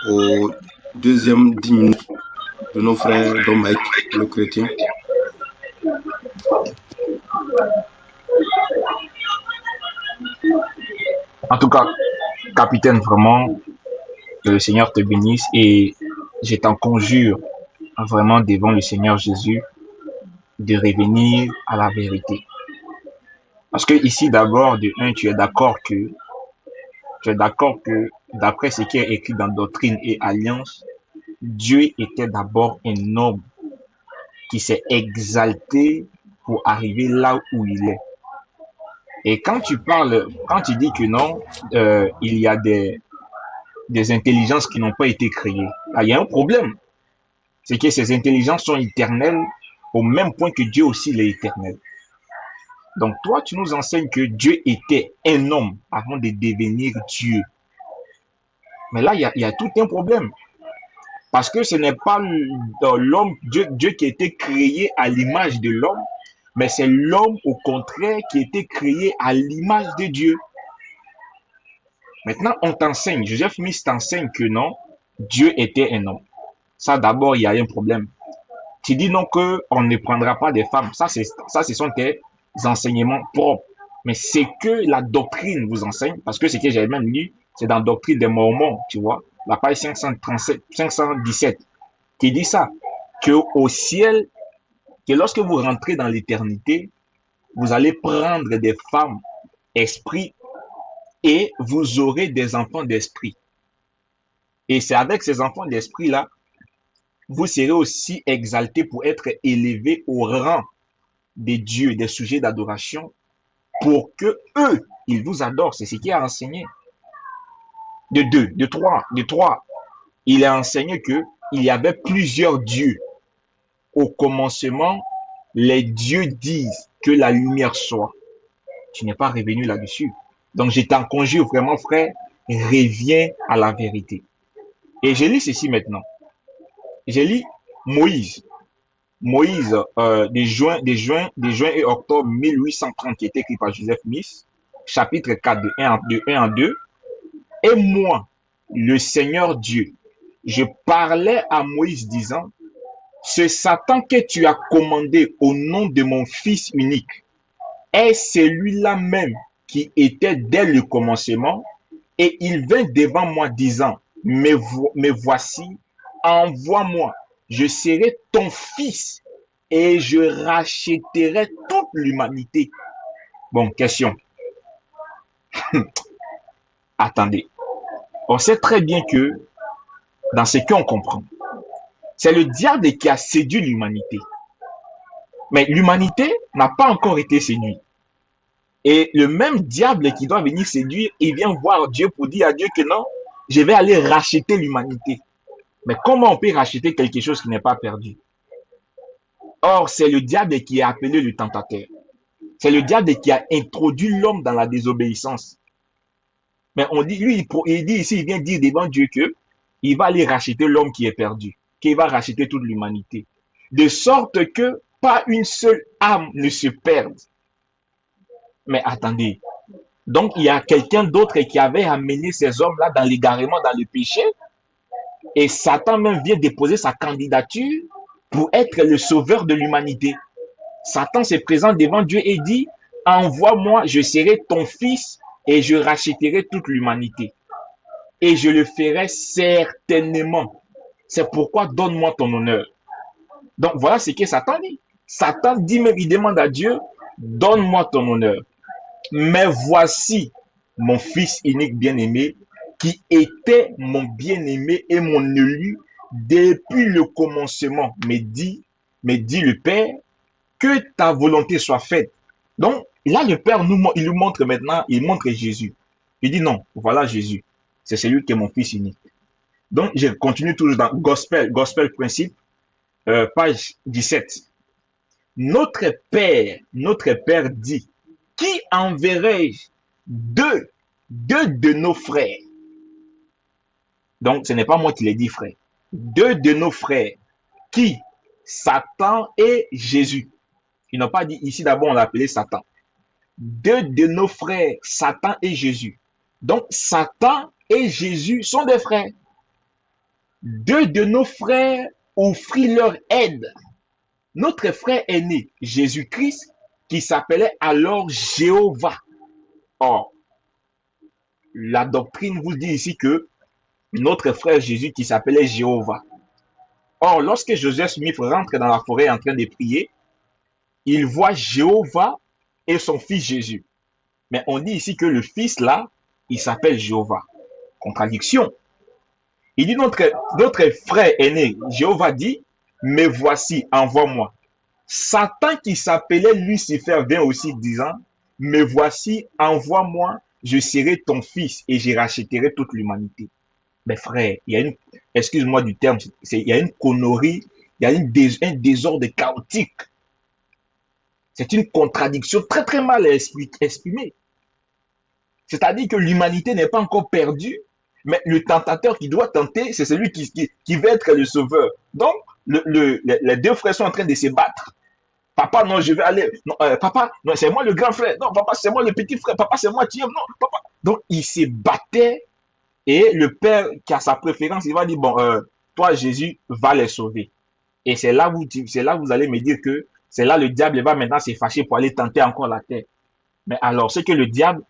au deuxième 10 minutes de nos frères Dom Mike, le chrétien. En tout cas, capitaine, vraiment, que le Seigneur te bénisse et je t'en conjure vraiment devant le Seigneur Jésus de revenir à la vérité. Parce que ici, d'abord, de un, tu es d'accord que d'après ce qui est écrit dans Doctrine et Alliance, Dieu était d'abord un homme qui s'est exalté pour arriver là où il est. Et quand tu dis que non, il y a des intelligences qui n'ont pas été créées, là, il y a un problème. C'est que ces intelligences sont éternelles au même point que Dieu aussi est éternel. Donc toi, tu nous enseignes que Dieu était un homme avant de devenir Dieu. Mais là, il y a tout un problème. Parce que ce n'est pas l'homme, Dieu qui a été créé à l'image de l'homme, mais c'est l'homme au contraire qui a été créé à l'image de Dieu. Maintenant, on t'enseigne, Joseph Smith t'enseigne que non, Dieu était un homme. Ça, d'abord, il y a un problème. Tu dis non qu'on ne prendra pas des femmes. Ça, ce sont tes enseignements propres. Mais c'est que la doctrine vous enseigne, parce que ce que j'ai même lu, c'est dans la doctrine des Mormons, tu vois, la page 517, qui dit ça, que au ciel, que lorsque vous rentrez dans l'éternité, vous allez prendre des femmes esprit et vous aurez des enfants d'esprit. Et c'est avec ces enfants d'esprit-là, vous serez aussi exaltés pour être élevés au rang des dieux, des sujets d'adoration, pour que eux, ils vous adorent. C'est ce qu'il a enseigné. De trois, il a enseigné que il y avait plusieurs dieux. Au commencement, les dieux disent que la lumière soit. Tu n'es pas revenu là-dessus. Donc, je t'en conjure vraiment, frère, reviens à la vérité. Et je lis ceci maintenant. Je lis Moïse. Moïse, de juin et octobre 1830, qui est écrit par Joseph Smith, chapitre 4, de 1 en 2. Et moi, le Seigneur Dieu, je parlais à Moïse disant, ce Satan que tu as commandé au nom de mon Fils unique est celui-là même qui était dès le commencement, et il vint devant moi disant, mais voici, envoie-moi, je serai ton fils et je rachèterai toute l'humanité. Bon, question. Attendez. On sait très bien que dans ce qu'on comprend, c'est le diable qui a séduit l'humanité. Mais l'humanité n'a pas encore été séduite. Et le même diable qui doit venir séduire, il vient voir Dieu pour dire à Dieu que non, je vais aller racheter l'humanité. Mais comment on peut racheter quelque chose qui n'est pas perdu? Or, c'est le diable qui a appelé le tentateur. C'est le diable qui a introduit l'homme dans la désobéissance. Mais on dit, lui, il dit ici, il vient dire devant Dieu que il va aller racheter l'homme qui est perdu, qu'il va racheter toute l'humanité. De sorte que pas une seule âme ne se perde. Mais attendez, donc il y a quelqu'un d'autre qui avait amené ces hommes-là dans l'égarement, dans le péché, et Satan même vient déposer sa candidature pour être le sauveur de l'humanité. Satan se présente devant Dieu et dit, envoie-moi, je serai ton fils et je rachèterai toute l'humanité. Et je le ferai certainement. C'est pourquoi donne-moi ton honneur. Donc voilà ce que Satan dit. Satan dit, mais il demande à Dieu, donne-moi ton honneur. Mais voici mon fils unique bien-aimé, qui était mon bien-aimé et mon élu depuis le commencement, me dit, mais dit le Père, que ta volonté soit faite. Donc, là, le Père il nous montre maintenant, il montre Jésus. Il dit non, voilà Jésus. C'est celui qui est mon fils unique. Donc, je continue toujours dans Gospel Principe, page 17. Notre Père dit, qui enverrai-je deux de nos frères? Donc, ce n'est pas moi qui l'ai dit, frère. Deux de nos frères. Qui? Satan et Jésus. Ils n'ont pas dit ici, d'abord, on l'a appelé Satan. Deux de nos frères, Satan et Jésus. Donc, Satan et Jésus sont des frères. Deux de nos frères offrirent leur aide. Notre frère aîné, Jésus-Christ, qui s'appelait alors Jéhovah. Or, la doctrine vous dit ici que notre frère Jésus qui s'appelait Jéhovah. Or, lorsque Joseph Smith rentre dans la forêt en train de prier, il voit Jéhovah et son fils Jésus. Mais on dit ici que le fils là, il s'appelle Jéhovah. Contradiction. Il dit notre frère aîné, Jéhovah dit, mais voici, envoie-moi. Satan qui s'appelait Lucifer vient aussi disant, mais voici, envoie-moi, je serai ton fils et je rachèterai toute l'humanité. Mais frère, il y a une, excuse-moi du terme, il y a une connerie, il y a un désordre chaotique. C'est une contradiction très très mal exprimée. C'est-à-dire que l'humanité n'est pas encore perdue, mais le tentateur qui doit tenter, c'est celui qui va être le sauveur. Donc, les deux frères sont en train de se battre. Papa, non, je vais aller. Non, papa, non, c'est moi le grand frère. Non, papa, c'est moi le petit frère. Papa, c'est moi qui aime. Non, papa. Donc, ils se battaient. Et le père qui a sa préférence, il va dire, bon, toi, Jésus, va les sauver. Et c'est là où vous allez me dire que c'est là le diable va maintenant se fâcher pour aller tenter encore la terre. Mais alors, c'est que le diable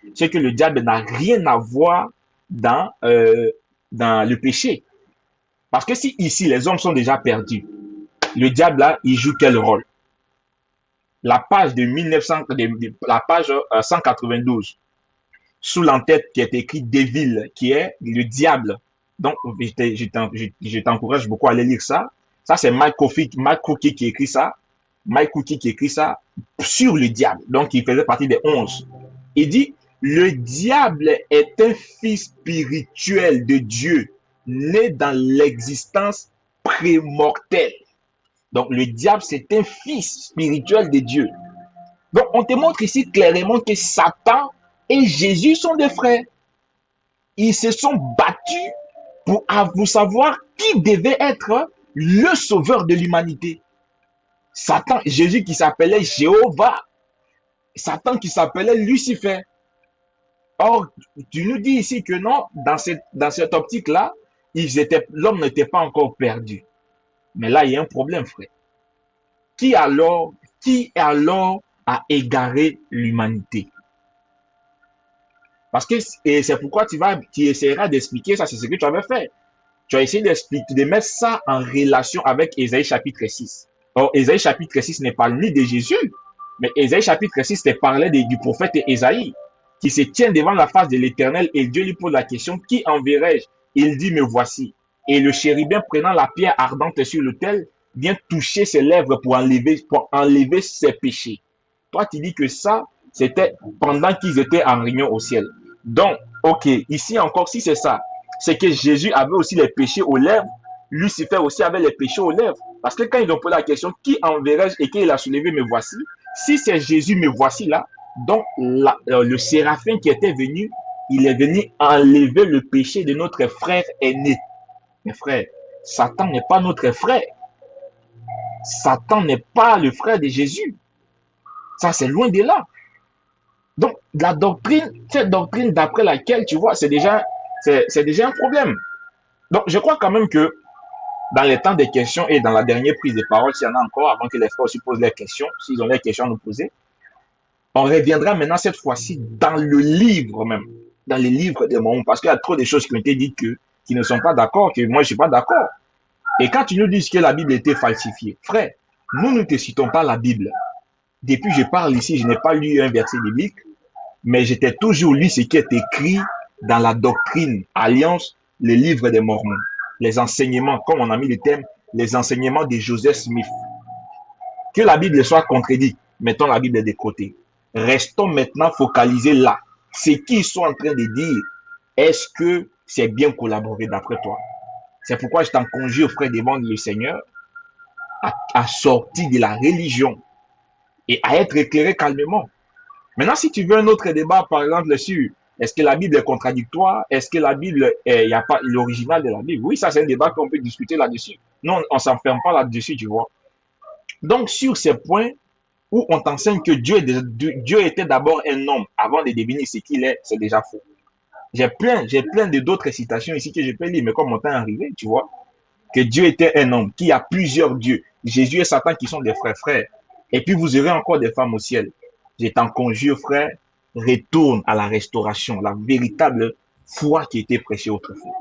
n'a rien à voir dans le péché. Parce que si ici, les hommes sont déjà perdus, le diable là, il joue quel rôle? La page de 192, sous l'entête qui est écrit Devil, qui est le diable. Donc, je t'encourage beaucoup à aller lire ça. Ça, c'est Mike Cookie qui écrit ça. Mike Cookie qui écrit ça sur le diable. Donc, il faisait partie des 11. Il dit, le diable est un fils spirituel de Dieu, né dans l'existence prémortelle. Donc, le diable, c'est un fils spirituel de Dieu. Donc, on te montre ici clairement que Satan et Jésus sont des frères. Ils se sont battus pour savoir qui devait être le sauveur de l'humanité. Satan, Jésus qui s'appelait Jéhovah. Satan qui s'appelait Lucifer. Or, tu nous dis ici que non, dans cette optique-là, l'homme n'était pas encore perdu. Mais là, il y a un problème, frère. Qui alors a égaré l'humanité? Parce que c'est pourquoi tu essaieras d'expliquer ça, c'est ce que tu avais fait. Tu as essayé de mettre ça en relation avec Ésaïe chapitre 6. Or, Ésaïe chapitre 6 ne parle ni de Jésus, mais Ésaïe chapitre 6 te parlait du prophète Ésaïe, qui se tient devant la face de l'Éternel et Dieu lui pose la question, qui enverrai-je? Il dit, me voici. Et le chérubin prenant la pierre ardente sur l'autel, vient toucher ses lèvres pour enlever ses péchés. Toi, tu dis que ça, c'était pendant qu'ils étaient en réunion au ciel. Donc, ok, ici encore, si c'est ça, c'est que Jésus avait aussi les péchés aux lèvres, Lucifer aussi avait les péchés aux lèvres. Parce que quand ils ont posé la question, qui enverrai-je et qu'il a soulevé, me voici, si c'est Jésus, me voici là, donc le séraphin qui était venu, il est venu enlever le péché de notre frère aîné. Mes frères, Satan n'est pas notre frère. Satan n'est pas le frère de Jésus. Ça, c'est loin de là. Donc, cette doctrine d'après laquelle, tu vois, c'est déjà un problème. Donc, je crois quand même que dans les temps des questions et dans la dernière prise de parole, s'il y en a encore, avant que les frères aussi posent leurs questions, s'ils ont des questions à nous poser, on reviendra maintenant cette fois-ci dans le livre même, dans les livres des Mormons, parce qu'il y a trop de choses qui ont été dites qui ne sont pas d'accord, que moi je ne suis pas d'accord. Et quand tu nous dis que la Bible était falsifiée, frère, nous ne te citons pas la Bible. Depuis que je parle ici, je n'ai pas lu un verset biblique, mais j'étais toujours lu ce qui est écrit dans la doctrine, Alliance, les livres des Mormons, les enseignements, comme on a mis le thème, les enseignements de Joseph Smith. Que la Bible soit contredite, mettons la Bible de côté. Restons maintenant focalisés là. Ce qu'ils sont en train de dire, est-ce que c'est bien collaboré d'après toi? C'est pourquoi je t'en conjure, frère, devant le Seigneur, à sortir de la religion et à être éclairé calmement. Maintenant, si tu veux un autre débat, par exemple, sur est-ce que la Bible est contradictoire, est-ce que la Bible, il n'y a pas l'original de la Bible? Oui, ça, c'est un débat qu'on peut discuter là-dessus. Non, on ne s'enferme pas là-dessus, tu vois. Donc, sur ces points où on t'enseigne que Dieu était d'abord un homme avant de devenir ce qu'il est, c'est déjà faux. J'ai plein d'autres citations ici que je peux lire, mais comme mon temps est arrivé, tu vois, que Dieu était un homme, qu'il y a plusieurs dieux. Jésus et Satan qui sont des frères. Et puis vous aurez encore des femmes au ciel. Je t'en conjure, frère, retourne à la restauration, la véritable foi qui était prêchée autrefois.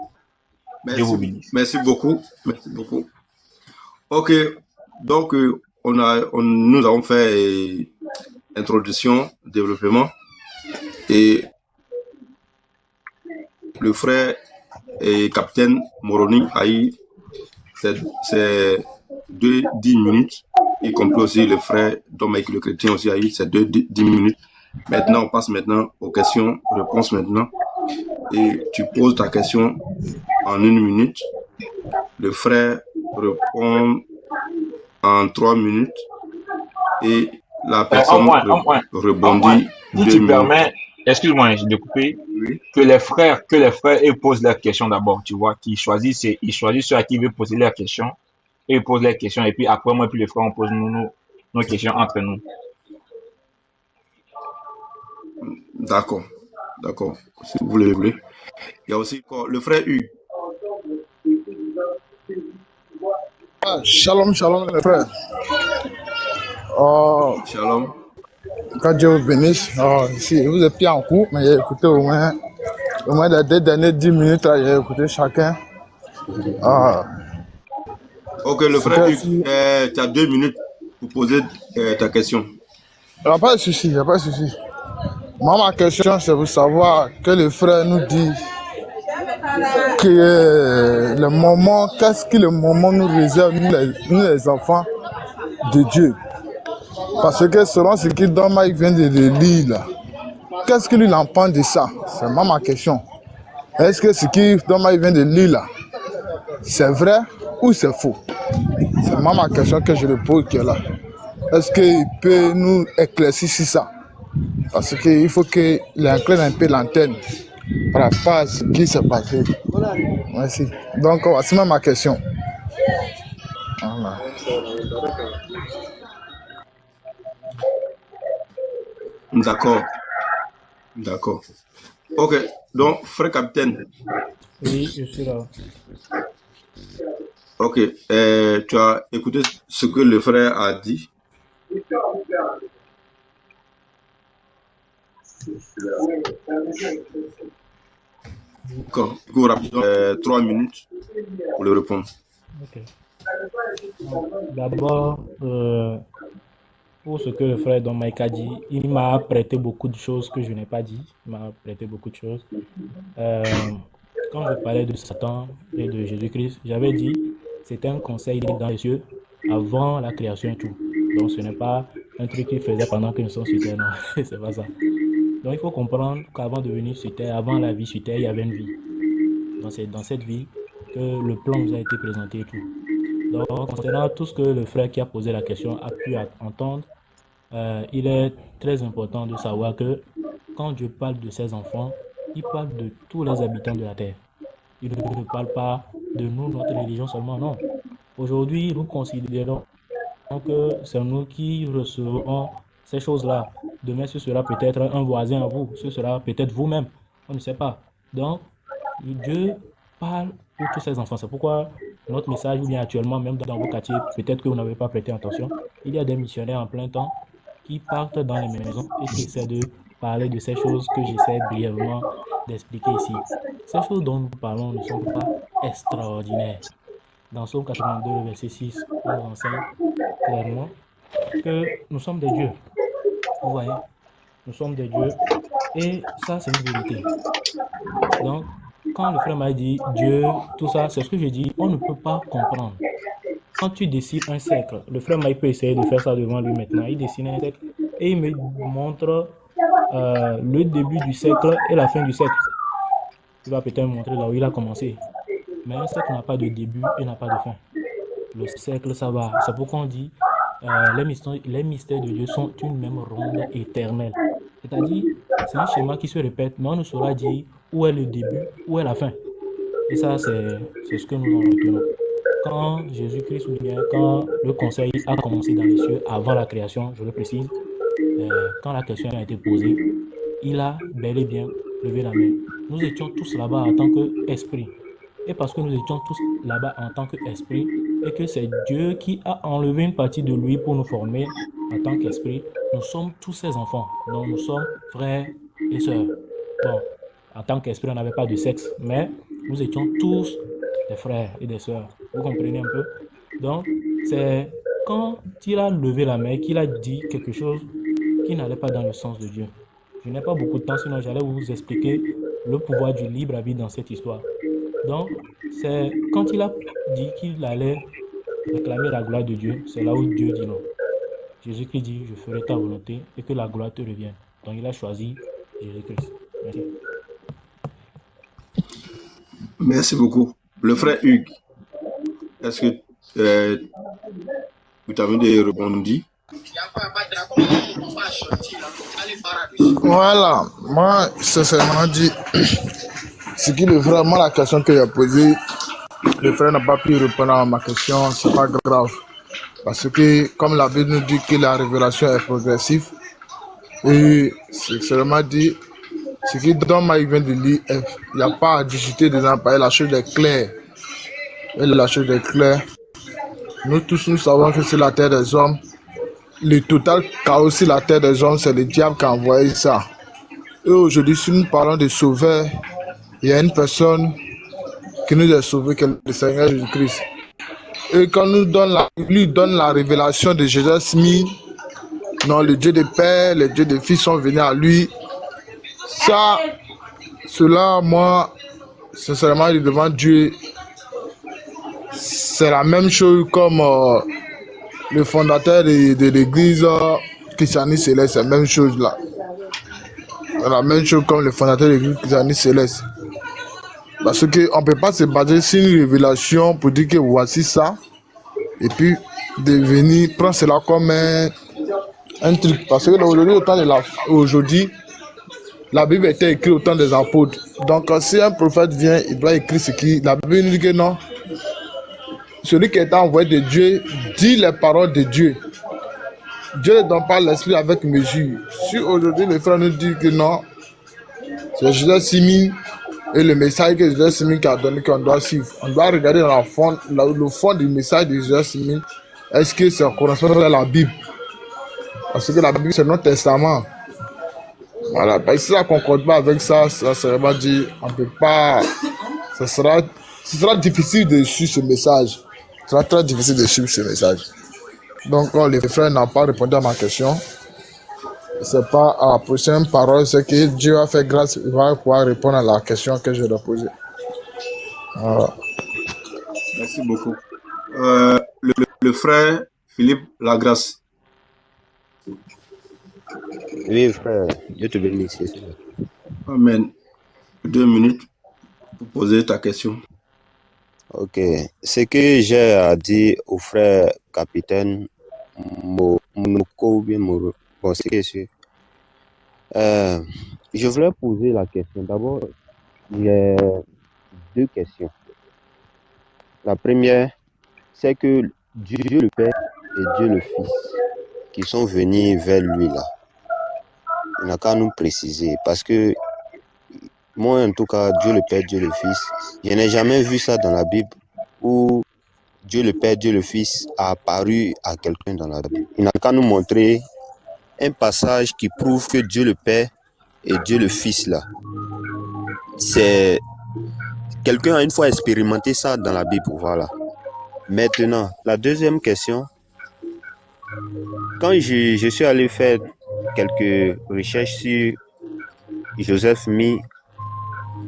Dieu vous bénisse. Merci beaucoup. Merci beaucoup. Ok, donc nous avons fait introduction, développement, et le frère et capitaine Moroni a eu ces 10 minutes, y compris aussi le frère Domaïque le chrétien aussi a eu ces 10 minutes. Maintenant, on passe aux questions-réponses maintenant. Et tu poses ta question en 1 minute. Le frère répond en 3 minutes. Et la personne rebondit. Si tu permets, excuse-moi, je l'ai coupé. Oui. Que les frères ils posent leurs questions d'abord, tu vois, qu'ils choisissent ceux à qui ils veulent poser leurs questions, et ils posent leurs questions, et puis après, moi, puis les frères, on pose nos questions entre nous. D'accord, si vous voulez. Il y a aussi le frère U. Shalom, les frères. Shalom. Quand Dieu vous bénisse, ici, vous êtes bien en cours, mais j'ai écouté au moins les 2 dernières 10 minutes, là, j'ai écouté chacun. Ok, le frère U, tu as 2 minutes pour poser ta question. Il n'y a pas de souci. Moi, ma question, c'est pour savoir que le frère nous dit que le moment, qu'est-ce que le moment nous réserve, nous les enfants de Dieu. Parce que selon ce que Don Mike vient de lire là, qu'est-ce que lui en pense de ça? C'est moi ma question. Est-ce que ce que Don Mike vient de lire là, c'est vrai ou c'est faux? C'est moi ma question que je le pose qui est là. Est-ce qu'il peut nous éclaircir sur ça? Parce qu'il faut qu'il incline un peu l'antenne par rapport à ce qui s'est passé. Merci. Donc, voici ma question. Voilà. D'accord. Ok, donc, frère capitaine. Oui, je suis là. Ok, tu as écouté ce que le frère a dit? D'accord. Du coup, rapidement, 3 minutes pour le répondre. Ok. D'abord, pour ce que le frère Don Mike a dit, il m'a prêté beaucoup de choses que je n'ai pas dit. Il m'a prêté beaucoup de choses. Quand je parlais de Satan et de Jésus-Christ, j'avais dit c'était un conseil dans les cieux avant la création et tout. Donc ce n'est pas un truc qu'il faisait pendant que nous sommes sur terre, non, c'est pas ça. Donc il faut comprendre qu'avant de venir sur terre, avant la vie sur terre, il y avait une vie. Donc c'est dans cette vie que le plan nous a été présenté et tout. Donc concernant tout ce que le frère qui a posé la question a pu entendre, il est très important de savoir que quand Dieu parle de ses enfants, il parle de tous les habitants de la terre. Il ne parle pas de nous, notre religion seulement, non. Aujourd'hui, nous considérons que c'est nous qui recevrons ces choses-là. Demain, ce sera peut-être un voisin à vous, ce sera peut-être vous-même, on ne sait pas. Donc, Dieu parle pour tous ses enfants. C'est pourquoi notre message, ou bien actuellement, même dans vos quartiers, peut-être que vous n'avez pas prêté attention, il y a des missionnaires en plein temps qui partent dans les maisons et qui essaient de parler de ces choses que j'essaie brièvement d'expliquer ici. Ces choses dont nous parlons ne sont pas extraordinaires. Dans Psaume 82, verset 6, on nous enseigne clairement que nous sommes des dieux. Vous voyez, nous sommes des dieux et ça, c'est une vérité. Donc, quand le frère m'a dit Dieu, tout ça, c'est ce que je dis, on ne peut pas comprendre. quand tu dessines un cercle, le frère Mike peut essayer de faire ça devant lui maintenant. Il dessine un cercle et il me montre le début du cercle et la fin du cercle. Il va peut-être me montrer là où il a commencé. Mais un cercle n'a pas de début et n'a pas de fin. Le cercle, ça va. C'est pourquoi on dit les mystères de Dieu sont une même ronde éternelle. C'est-à-dire, c'est un schéma qui se répète, mais on ne saura dire où est le début, où est la fin. Et ça, c'est ce que nous en retenons. Quand Jésus-Christ, ou bien quand le conseil a commencé dans les cieux, avant la création, je le précise, quand la question a été posée, il a bel et bien levé la main. Nous étions tous là-bas en tant qu'esprit. Et parce que nous étions tous là-bas en tant qu'esprit, et que c'est Dieu qui a enlevé une partie de lui pour nous former en tant qu'esprit, nous sommes tous ses enfants. Donc nous sommes frères et sœurs. Bon, en tant qu'esprit, on n'avait pas de sexe, mais nous étions tous des frères et des sœurs. Vous comprenez un peu? Donc, c'est quand il a levé la main qu'il a dit quelque chose qui n'allait pas dans le sens de Dieu. Je n'ai pas beaucoup de temps, sinon j'allais vous expliquer le pouvoir du libre arbitre dans cette histoire. Donc, c'est quand il a dit qu'il allait réclamer la gloire de Dieu, c'est là où Dieu dit non. Jésus-Christ dit, je ferai ta volonté et que la gloire te revienne. Donc, il a choisi Jésus-Christ. Merci. Merci beaucoup. Le frère Hugues, est-ce que vous t'avez répondu? Voilà, moi, sincèrement dit, ce qui est vraiment la question que j'ai posée, le frère n'a pas pu répondre à ma question, c'est pas grave. Parce que, comme la Bible nous dit que la révélation est progressive, et sincèrement dit, ce qui dans ma vient de lire, il n'y a pas à discuter dedans, parce que la chose est claire. Et la chose est claire. Nous tous, nous savons que c'est la terre des hommes. Le total chaos sur la terre des hommes, c'est le diable qui a envoyé ça. Et aujourd'hui, si nous parlons de sauveur, il y a une personne qui nous a sauvés, qui est le Seigneur Jésus-Christ. Et quand nous lui donne la révélation de Jésus Smith, non, le Dieu des pères, le Dieu des fils sont venus à lui. Ça, cela, moi, sincèrement, devant Dieu, c'est la même chose comme le fondateur de l'église christianiste céleste, c'est la même chose là. C'est la même chose comme le fondateur de l'église christianiste céleste. Parce qu'on ne peut pas se baser sur une révélation pour dire que voici ça, et puis de venir prendre cela comme un truc. Parce que aujourd'hui, la Bible était écrite au temps des apôtres. Donc, si un prophète vient, il doit écrire ce qui. La Bible nous dit que non. Celui qui est envoyé de Dieu dit les paroles de Dieu. Dieu ne donne pas l'esprit avec mesure. Si aujourd'hui le frère nous dit que non, c'est Jésus Simi et le message que Jésus Simi a donné qu'on doit suivre. On doit regarder dans le fond du message de Jésus Simi. Est-ce que ça correspond à la Bible? Parce que la Bible c'est notre testament. Voilà, parce que si ça ne concorde pas avec ça, ça serait dit, on ne peut pas. Ce sera difficile de suivre ce message. Ce sera très difficile de suivre ce message. Donc, les frères n'ont pas répondu à ma question. C'est pas à la prochaine parole, c'est que Dieu a fait grâce, il va pouvoir répondre à la question que je dois poser. Voilà. Merci beaucoup. Le frère Philippe Lagrasse. Oui, frère, Dieu te bénisse. Amen. 2 minutes pour poser ta question. Ok. Ce que j'ai à dire au frère capitaine Monoko ou bien Moro, bon, c'est que c'est. Je voulais poser la question. D'abord, il y a 2 questions. La première, c'est que Dieu le Père et Dieu le Fils qui sont venus vers lui là. Il n'a qu'à nous préciser parce que moi, en tout cas, Dieu le Père, Dieu le Fils, je n'ai jamais vu ça dans la Bible où Dieu le Père, Dieu le Fils a apparu à quelqu'un dans la Bible. Il n'a qu'à nous montrer un passage qui prouve que Dieu le Père et Dieu le Fils là, c'est quelqu'un a une fois expérimenté ça dans la Bible, voilà. Maintenant, la deuxième question, quand je suis allé faire quelques recherches sur Joseph Smith,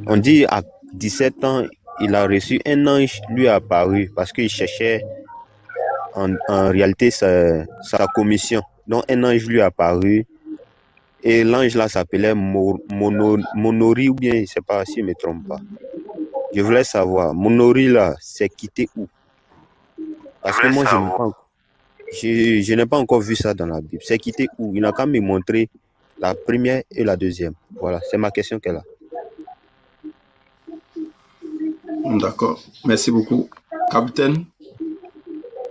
on dit à 17 ans, il a reçu un ange lui apparu parce qu'il cherchait en réalité, c'est sa commission. Donc, un ange lui est apparu et l'ange là s'appelait Monori, ou bien, je ne sais pas si je ne me trompe pas. Je voulais savoir, Monori là, c'est quitté où? Parce que moi, je n'ai pas encore vu ça dans la Bible. C'est quitté où? Il n'a qu'à me montrer la première et la deuxième. Voilà, c'est ma question qu'elle a. D'accord. Merci beaucoup. Capitaine,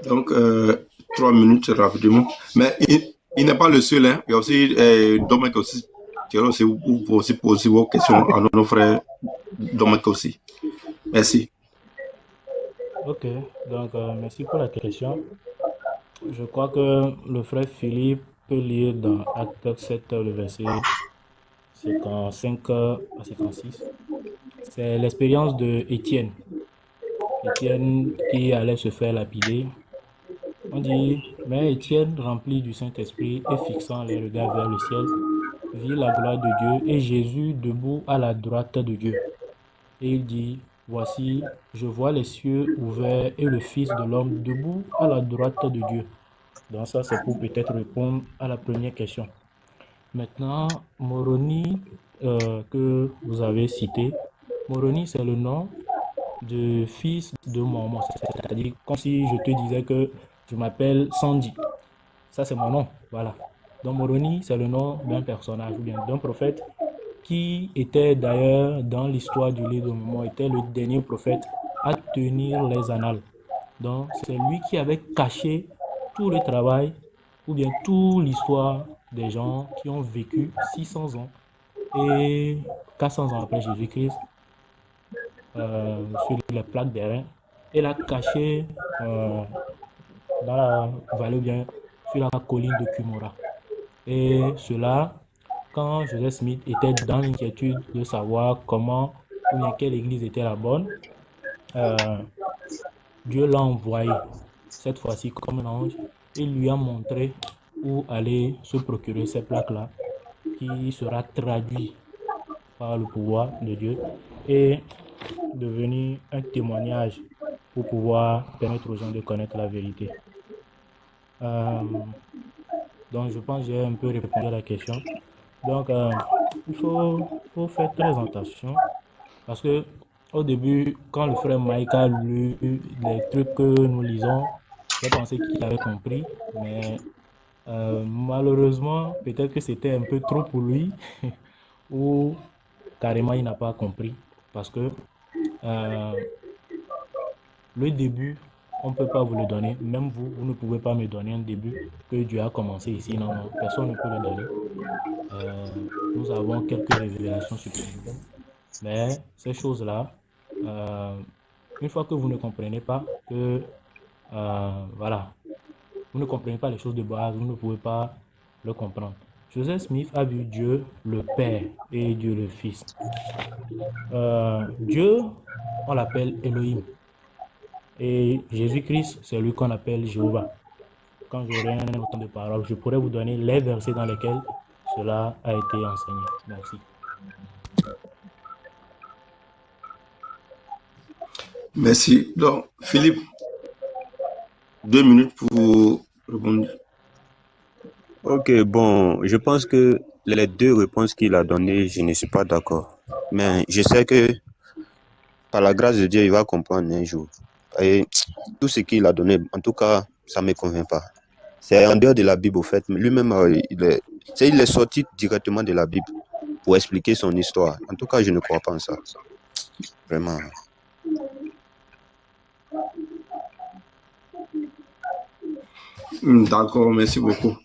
donc 3 minutes rapidement. Mais il n'est pas le seul. Hein. Il y a aussi Domek aussi. Qui aussi, vous pouvez aussi poser vos questions à nos frères Domek aussi. Merci. Ok, donc merci pour la question. Je crois que le frère Philippe peut lire dans Acte 7, le verset 55 à 56. C'est l'expérience de Étienne. Étienne qui allait se faire lapider. On dit, mais Étienne, rempli du Saint-Esprit et fixant les regards vers le ciel, vit la gloire de Dieu et Jésus debout à la droite de Dieu. Et il dit, voici, je vois les cieux ouverts et le Fils de l'homme debout à la droite de Dieu. Donc ça, c'est pour peut-être répondre à la première question. Maintenant, Moroni, que vous avez cité, Moroni, c'est le nom du fils de Mormon. C'est-à-dire comme si je te disais que je m'appelle Sandy. Ça, c'est mon nom. Voilà. Donc, Moroni, c'est le nom d'un personnage ou bien d'un prophète qui était d'ailleurs dans l'histoire du livre de Mormon, était le dernier prophète à tenir les annales. Donc, c'est lui qui avait caché tout le travail ou bien toute l'histoire des gens qui ont vécu 600 ans et 400 ans après Jésus-Christ sur les plaques des reins et l'a caché dans la vallée ou bien sur la colline de Cumorah. Et cela, quand Joseph Smith était dans l'inquiétude de savoir comment ou bien quelle église était la bonne, Dieu l'a envoyé, cette fois-ci comme un ange, et lui a montré où aller se procurer ces plaques-là, qui sera traduit par le pouvoir de Dieu et devenir un témoignage pour pouvoir permettre aux gens de connaître la vérité. Donc, je pense que j'ai un peu répondu à la question. Donc, il faut faire très attention parce que au début, quand le frère Mike a lu les trucs que nous lisons, j'ai pensé qu'il avait compris, mais malheureusement, peut-être que c'était un peu trop pour lui ou carrément il n'a pas compris parce que le début, on ne peut pas vous le donner. Même vous, vous ne pouvez pas me donner un début que Dieu a commencé ici. Non, non, personne ne peut le donner. Nous avons quelques révélations supplémentaires. Mais ces choses-là, une fois que vous ne comprenez pas que, voilà, vous ne comprenez pas les choses de base, vous ne pouvez pas le comprendre. Joseph Smith a vu Dieu le Père et Dieu le Fils. Dieu, on l'appelle Elohim. Et Jésus-Christ, c'est lui qu'on appelle Jéhovah. Quand j'aurai un autre temps de parole, je pourrai vous donner les versets dans lesquels cela a été enseigné. Merci. Merci. Donc, Philippe, 2 minutes pour répondre. Ok, bon, je pense que les deux réponses qu'il a données, je ne suis pas d'accord. Mais je sais que par la grâce de Dieu, il va comprendre un jour. Et tout ce qu'il a donné, en tout cas, ça ne me convient pas. C'est en dehors de la Bible, au fait. Lui-même, il est sorti directement de la Bible pour expliquer son histoire. En tout cas, je ne crois pas en ça. Vraiment. D'accord, merci beaucoup.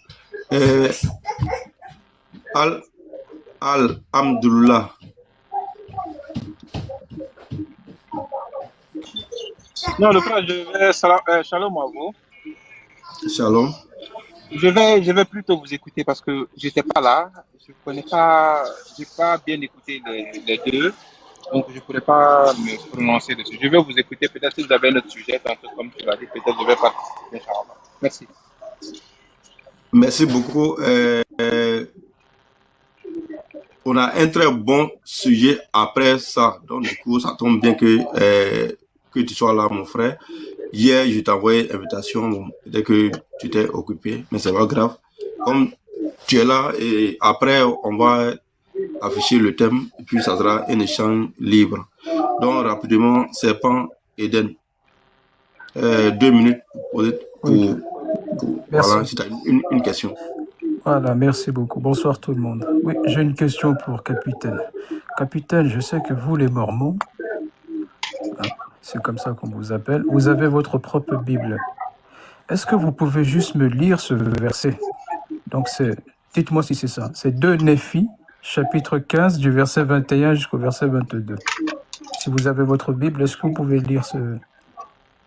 Al-Hamdulillah. Non, le frère, shalom à vous. Shalom. Je vais plutôt vous écouter parce que j'étais pas là. Je connais pas, j'ai pas bien écouté les deux. Donc, je ne pourrais pas me prononcer dessus. Je vais vous écouter. Peut-être que vous avez un autre sujet, tantôt, comme tu l'as dit. Peut-être que je vais participer. Merci. Merci beaucoup. On a un très bon sujet après ça. Donc, du coup, ça tombe bien que tu sois là, mon frère. Hier, je t'ai envoyé invitation, bon, dès que tu t'es occupé, mais c'est pas grave. Comme tu es là, et après, on va afficher le thème, et puis ça sera un échange libre. Donc, rapidement, Serpent Eden. 2 minutes Oui, merci. Voilà, si tu as une question. Voilà, merci beaucoup. Bonsoir tout le monde. Oui, j'ai une question pour Capitaine. Capitaine, je sais que vous, les Mormons, hein, c'est comme ça qu'on vous appelle, vous avez votre propre Bible. Est-ce que vous pouvez juste me lire ce verset? Donc, dites-moi si c'est ça. C'est 2 Néphi, chapitre 15, du verset 21 jusqu'au verset 22. Si vous avez votre Bible, est-ce que vous pouvez lire ce...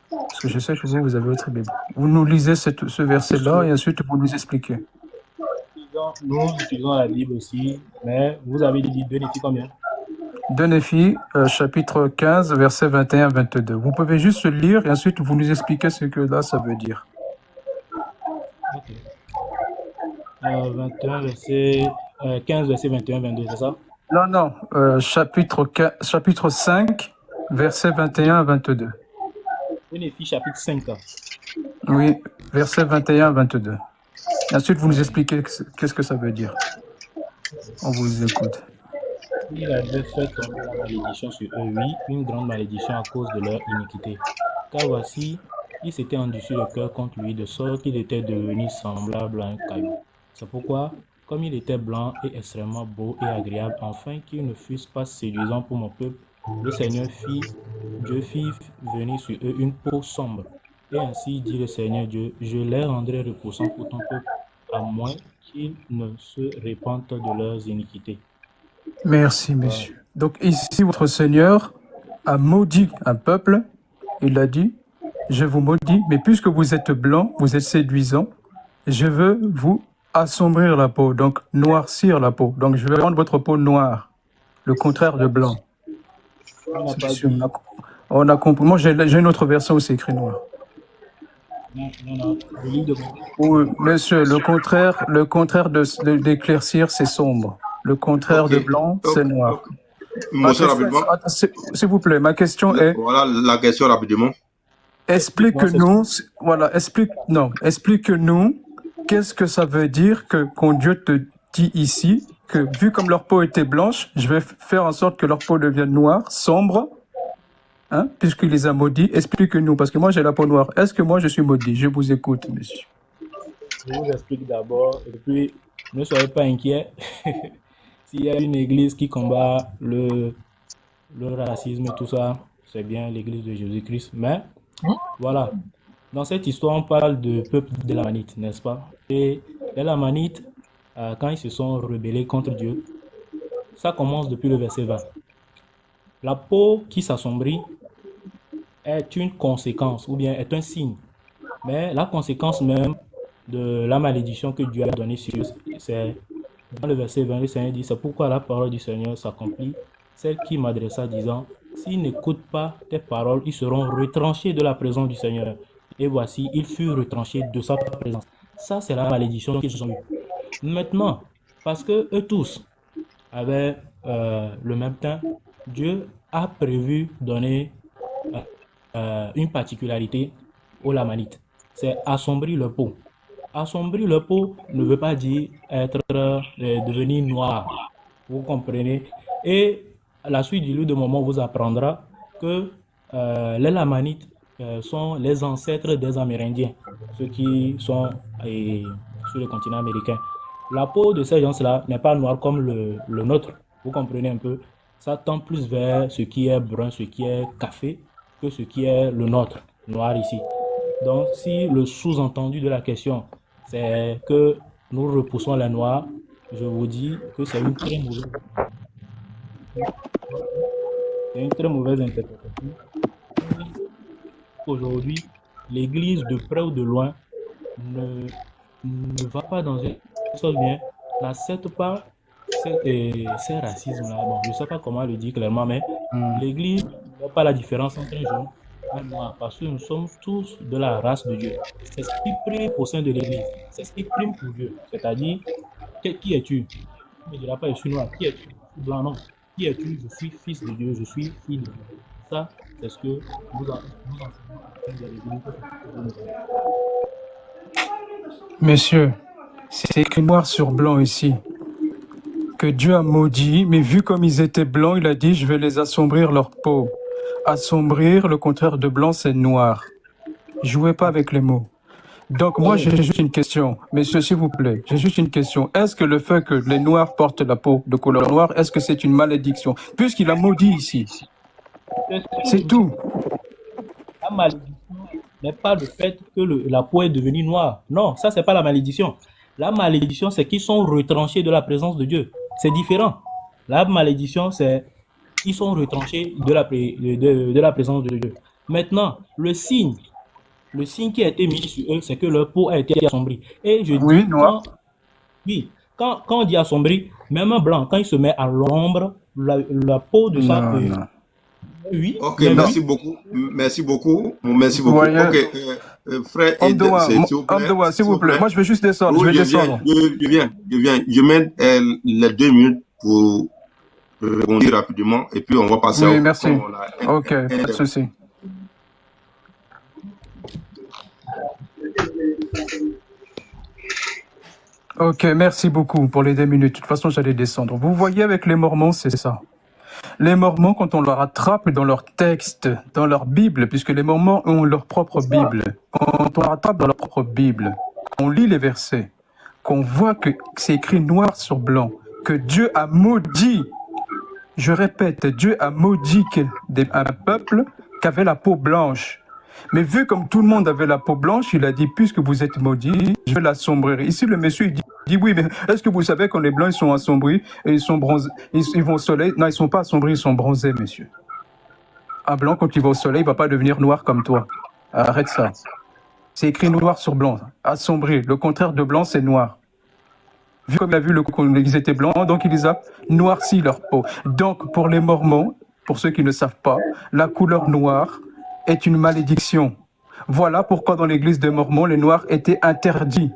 Parce que je sais que vous avez votre Bible. Vous nous lisez ce verset-là et ensuite vous nous expliquez. Nous utilisons la Bible aussi, mais vous avez dit 2 Néphi combien? 2 Néphi, chapitre 15, verset 21-22. Vous pouvez juste le lire et ensuite vous nous expliquez ce que là ça veut dire. Ok. 21 verset, 15 verset 21-22, c'est ça? Non, chapitre 5, verset 21-22. 2 Néphi, chapitre 5. Oui, verset 21-22. Et ensuite vous nous expliquez qu'est-ce que ça veut dire. On vous écoute. Il avait fait tomber la malédiction sur eux, oui, une grande malédiction à cause de leur iniquité. Car voici, ils s'étaient endurcis le cœur contre lui, de sorte qu'il était devenu semblable à un caillou. C'est pourquoi, comme il était blanc et extrêmement beau et agréable, afin qu'ils ne fussent pas séduisants pour mon peuple, le Seigneur Dieu fit venir sur eux une peau sombre. Et ainsi dit le Seigneur Dieu, je les rendrai repoussants pour ton peuple, à moins qu'ils ne se repentent de leurs iniquités. Merci, messieurs. Donc ici, votre Seigneur a maudit un peuple. Il a dit, je vous maudis, mais puisque vous êtes blanc, vous êtes séduisant, je veux vous assombrir la peau, donc noircir la peau. Donc je vais rendre votre peau noire, le contraire de blanc. On a compris. Moi, j'ai une autre version où c'est écrit noir. Non. Oui, monsieur, le contraire d'éclaircir, c'est sombre. Le contraire de blanc, c'est noir. Monsieur, rapidement. S'il vous plaît, ma question est... Voilà la question rapidement. Explique-nous, qu'est-ce que ça veut dire quand Dieu te dit ici que vu comme leur peau était blanche, je vais faire en sorte que leur peau devienne noire, sombre, hein, puisqu'il les a maudits. Explique-nous, parce que moi j'ai la peau noire. Est-ce que moi je suis maudit? Je vous écoute, monsieur. Je vous explique d'abord, et puis ne soyez pas inquiets. S'il y a une église qui combat le racisme et tout ça, c'est bien l'église de Jésus-Christ. Mais voilà, dans cette histoire, on parle du peuple des Lamanites, n'est-ce pas? Et les Lamanites, quand ils se sont rebellés contre Dieu, ça commence depuis le verset 20. La peau qui s'assombrit est une conséquence, ou bien est un signe. Mais la conséquence même de la malédiction que Dieu a donnée sur eux, c'est dans le verset 20, le Seigneur dit, c'est pourquoi la parole du Seigneur s'accomplit, celle qui m'adressa disant, s'ils n'écoutent pas tes paroles, ils seront retranchés de la présence du Seigneur. Et voici, ils furent retranchés de sa présence. Ça, c'est la malédiction qu'ils ont eue. Maintenant, parce que eux tous avaient le même temps, Dieu a prévu donner une particularité aux Lamanites. C'est assombrir leur peau. Assombrir leur peau ne veut pas dire devenir noir. Vous comprenez? Et à la suite du livre de Mormon vous apprendra que les Lamanites sont les ancêtres des Amérindiens, ceux qui sont sur le continent américain. La peau de ces gens-là n'est pas noire comme le nôtre. Vous comprenez un peu? Ça tend plus vers ce qui est brun, ce qui est café, que ce qui est le nôtre, noir ici. Donc, si le sous-entendu de la question, c'est que nous repoussons les noirs, je vous dis que c'est une très mauvaise interprétation. Aujourd'hui, l'Église, de près ou de loin, ne va pas dans un sens bien, n'accepte pas ces racismes-là. Bon, je ne sais pas comment le dire clairement, mais l'Église ne voit pas la différence entre un jaune et un noir, parce que nous sommes tous de la race de Dieu. C'est ce qui prime au sein de l'Église, c'est ce qui prime pour Dieu. C'est-à-dire, qui es-tu? Tu ne me diras pas, je suis noir. Qui es-tu? Je suis blanc, non. Qui es-tu? Je suis fils de Dieu, je suis fille de Dieu. Ça, c'est ce que nous enseignons à l'église. Messieurs, c'est écrit noir sur blanc ici que Dieu a maudit, mais vu comme ils étaient blancs, il a dit, je vais les assombrir leur peau. Assombrir, le contraire de blanc, c'est noir. Jouez pas avec les mots. Donc moi, j'ai juste une question. Messieurs, s'il vous plaît, j'ai juste une question. Est-ce que le fait que les noirs portent la peau de couleur noire, est-ce que c'est une malédiction? Puisqu'il a maudit ici. C'est tout. La malédiction n'est pas le fait que la peau est devenue noire. Non, ça, c'est pas la malédiction. La malédiction, c'est qu'ils sont retranchés de la présence de Dieu. C'est différent. La malédiction, c'est qu'ils sont retranchés de la présence de Dieu. Maintenant, le signe qui a été mis sur eux, c'est que leur peau a été assombrie. Et je dis, noir. Quand on dit assombri, même un blanc, quand il se met à l'ombre, la peau de ça... Oui. Ok, merci beaucoup. Merci beaucoup. Merci beaucoup. Voyez, ok, frère, Amdoua, s'il vous plaît. Moi, je vais juste descendre. Oui, je vais descendre. Je viens. Je mets les 2 minutes pour répondre rapidement et puis on va passer au... Oui, merci. Ok, pas de souci. Ok, merci beaucoup pour les 2 minutes. De toute façon, j'allais descendre. Vous voyez, avec les Mormons, c'est ça. Les Mormons, quand on leur attrape dans leur texte, dans leur Bible, puisque les Mormons ont leur propre Bible, quand on attrape dans leur propre Bible, on lit les versets, qu'on voit que c'est écrit noir sur blanc, que Dieu a maudit, je répète, Dieu a maudit un peuple qui avait la peau blanche. Mais vu comme tout le monde avait la peau blanche, il a dit, puisque vous êtes maudits, je vais l'assombrir. Ici, le monsieur, il dit, oui, mais est-ce que vous savez quand les blancs, ils sont assombris et ils sont bronzés, ils vont au soleil? Non, ils ne sont pas assombris, ils sont bronzés, monsieur. Un blanc, quand il va au soleil, il ne va pas devenir noir comme toi. Arrête ça. C'est écrit noir sur blanc. Assombri. Le contraire de blanc, c'est noir. Vu comme il a vu qu'ils étaient blancs, donc il les a noirci leur peau. Donc, pour les Mormons, pour ceux qui ne savent pas, la couleur noire est une malédiction. Voilà pourquoi dans l'église des Mormons, les Noirs étaient interdits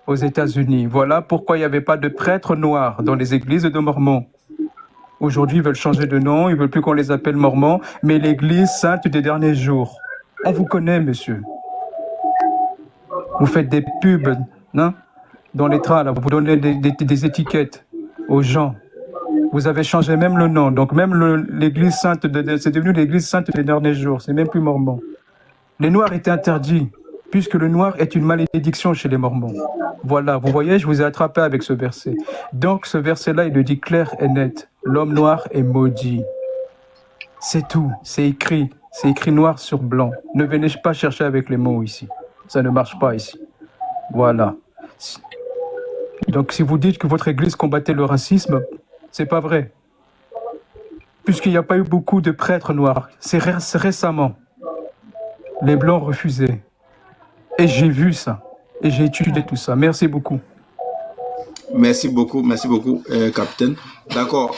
aux États-Unis. Voilà pourquoi il n'y avait pas de prêtres noirs dans les églises de Mormons. Aujourd'hui, ils veulent changer de nom, ils ne veulent plus qu'on les appelle Mormons, mais l'église sainte des derniers jours. On vous connaît, monsieur. Vous faites des pubs, hein, dans les trains, là, vous donnez des étiquettes aux gens. Vous avez changé même le nom. Donc même l'église sainte, c'est devenu l'église sainte des derniers jours. C'est même plus Mormon. Les Noirs étaient interdits, puisque le noir est une malédiction chez les Mormons. Voilà, vous voyez, je vous ai attrapé avec ce verset. Donc ce verset-là, il le dit clair et net. L'homme noir est maudit. C'est tout, c'est écrit noir sur blanc. Ne venez pas chercher avec les mots ici. Ça ne marche pas ici. Voilà. Donc si vous dites que votre église combattait le racisme, c'est pas vrai. Puisqu'il n'y a pas eu beaucoup de prêtres noirs. C'est récemment. Les Blancs refusaient. Et j'ai vu ça. Et j'ai étudié tout ça. Merci beaucoup. Merci beaucoup, capitaine. D'accord.